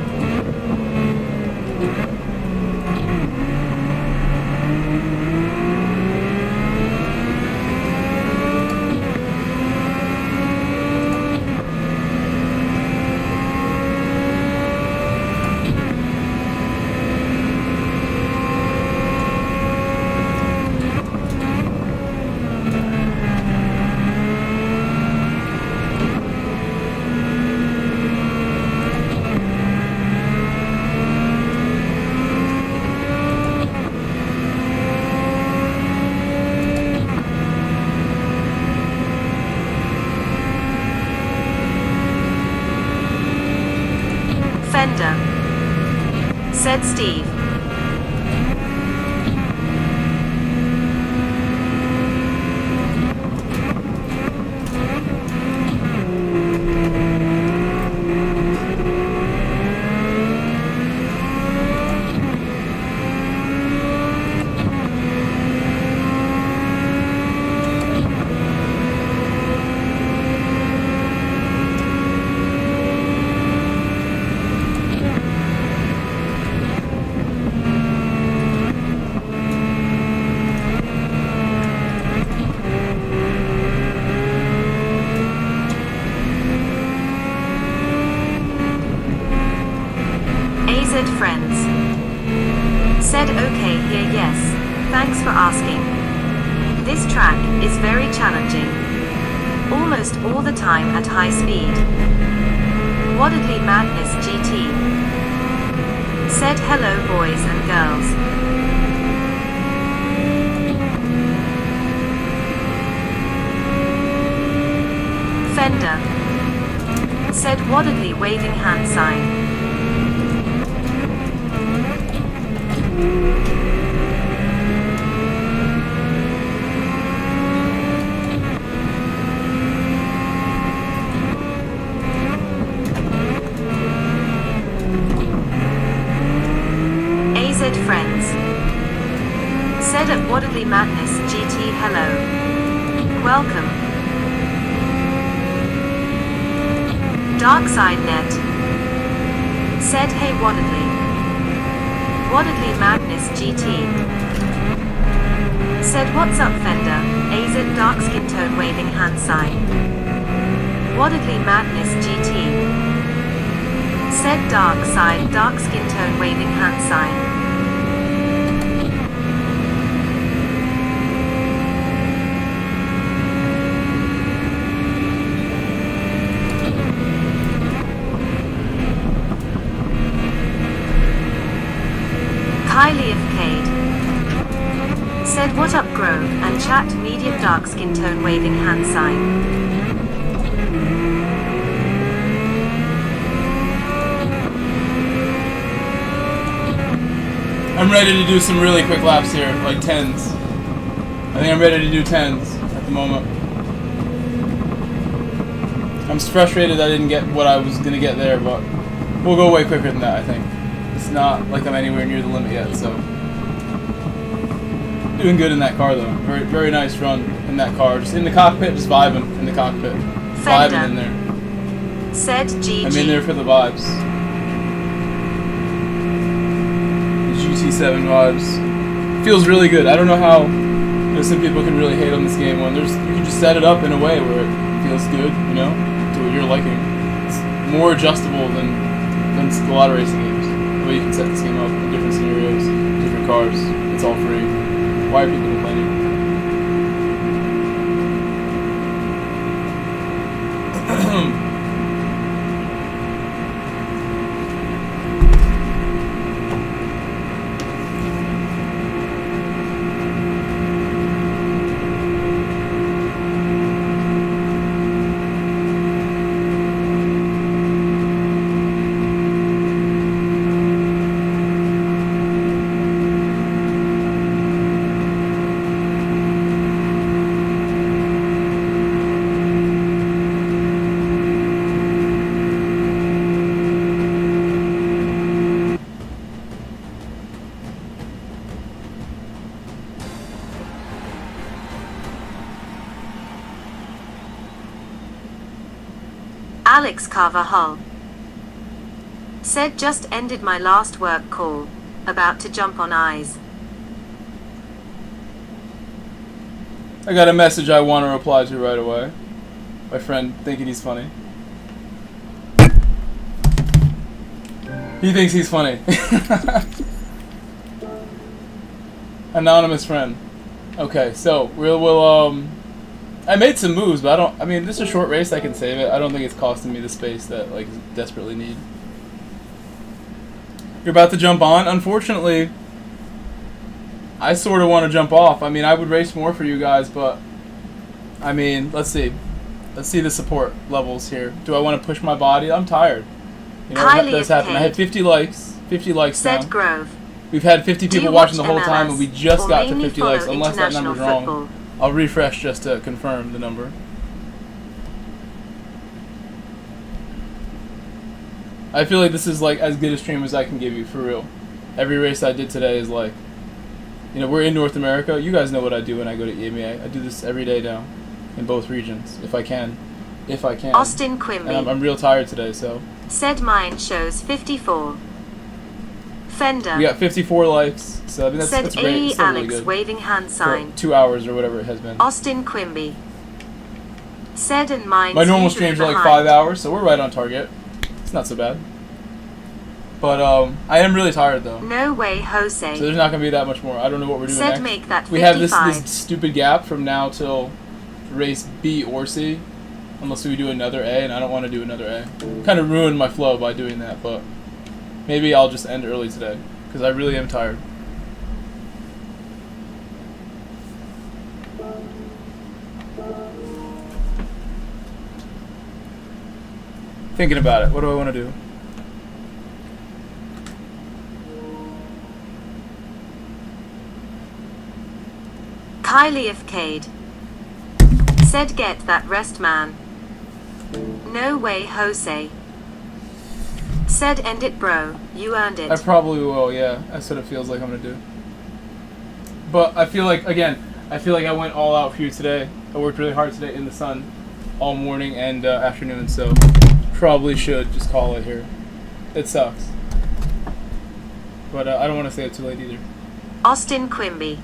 Fender said, "Steve." AZ Friends said, "Okay here, yes. Thanks for asking. This track is very challenging. Almost all the time at high speed. Wildly Madness GT said, "Hello boys and girls." Fender said, "Wildly waving hand sign." AZ Friends said, "At Wildly Madness GT, hello. Welcome." Dark Side Net said, "Hey Wildly. Wildly Madness GT said, "What's up Fender?" AZ Dark Skin Tone waving hand sign. Wildly Madness GT said, "Dark Side Dark Skin Tone waving hand sign." Kylie of Cade said, "What up Grove and chat medium dark skin tone waving hand sign." I'm ready to do some really quick laps here, like 10s. I think I'm ready to do 10s at the moment. I'm frustrated I didn't get what I was gonna get there, but We'll go way quicker than that, I think. It's not like I'm anywhere near the limit yet, so. Doing good in that car, though. Very, very nice run in that car. Just in the cockpit, just vibing in the cockpit. Vibing in there. Said GG. I'm in there for the vibes. The GT7 vibes. Feels really good. I don't know how some people can really hate on this game when you can just set it up in a way where it feels good, you know, to what you're liking. It's more adjustable than a lot of racing games. The way you can set this game up in different scenarios, different cars. It's all free. Why are people complaining? Alex Carvajal said just ended my last work call. About to jump on eyes. I got a message I want to reply to right away. My friend thinking he's funny. He thinks he's funny. Anonymous friend. Okay, so we'll I made some moves, but I mean, this is a short race, I can save it. I don't think it's costing me the space that like desperately need. You're about to jump on? Unfortunately, I sort of want to jump off. I mean, I would race more for you guys, but I mean, let's see. Let's see the support levels here. Do I want to push my body? I'm tired. You know, that does happen. I had 50 likes. 50 likes now. Said Grove. We've had 50 people watching the whole time, and we just or got to mainly 50 likes. follow Unless that number's wrong. football? I'll refresh just to confirm the number. I feel like this is like as good a stream as I can give you, for real. Every race I did today is like, you know, we're in North America. You guys know what I do when I go to EMEA. I do this every day now, in both regions, if I can. If I can. Austin Quimby. And I'm real tired today, so. Said mine shows 54. Fender. We got 54 likes, so I mean that's great. Said It's still Alex really good. waving hand sign. For 2 hours or whatever it has been. Austin Quimby. Said and mine. My normal streams are like 5 hours, so we're right on target. It's not so bad. But I am really tired though. No way, Jose. So there's not gonna be that much more. I don't know what we're doing Said next. make that 55. We have this stupid gap from now till race B or C, unless we do another A, and I don't want to do another A. Kind of ruined my flow by doing that, but maybe I'll just end early today because I really am tired. Thinking about it. What do I want to do? Kylie of Cade. Said get that rest, man. No way, Jose. Said end it, bro. You earned it. I probably will, yeah. That's what it feels like I'm going to do. But I feel like, again, I feel like I went all out for you today. I worked really hard today in the sun all morning and afternoon, so probably should just call it here. It sucks. But I don't want to say it too late either. Austin Quimby.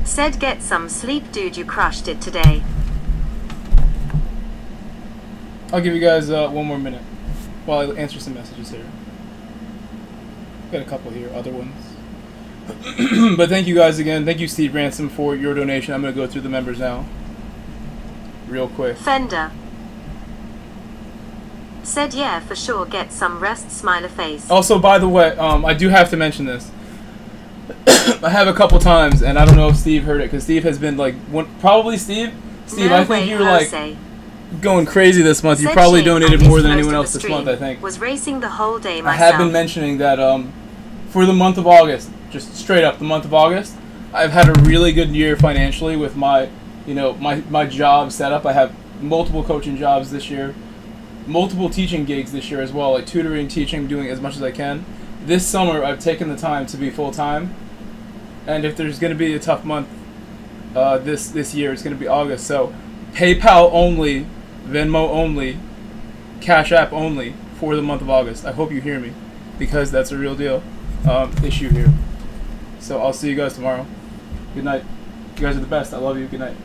Said get some sleep, dude. You crushed it today. I'll give you guys 1 more minute while I answer some messages here. Got a couple here, other ones. But thank you guys again. Thank you, Steve Ransom, for your donation. I'm going to go through the members now. Real quick. Fender. Said yeah, for sure, get some rest, smile a face. Also, by the way, I do have to mention this. I have a couple times, and I don't know if Steve heard it, because Steve has been like, probably Steve? Steve, No I think way, you're like Jose. going crazy this month. You Said probably Shane donated on more his than most anyone of else the this month, I stream, think. Was racing the whole day I myself. have been mentioning that for the month of August, just straight up the month of August, I've had a really good year financially with my, you know, my job setup. I have multiple coaching jobs this year. multiple teaching gigs this year as well, like tutoring, teaching, doing as much as I can. This summer, I've taken the time to be full-time, and if there's going to be a tough month this year, it's going to be August. So PayPal only, Venmo only, Cash App only for the month of August. I hope you hear me, because that's a real deal issue here. So I'll see you guys tomorrow. Good night. You guys are the best. I love you. Good night.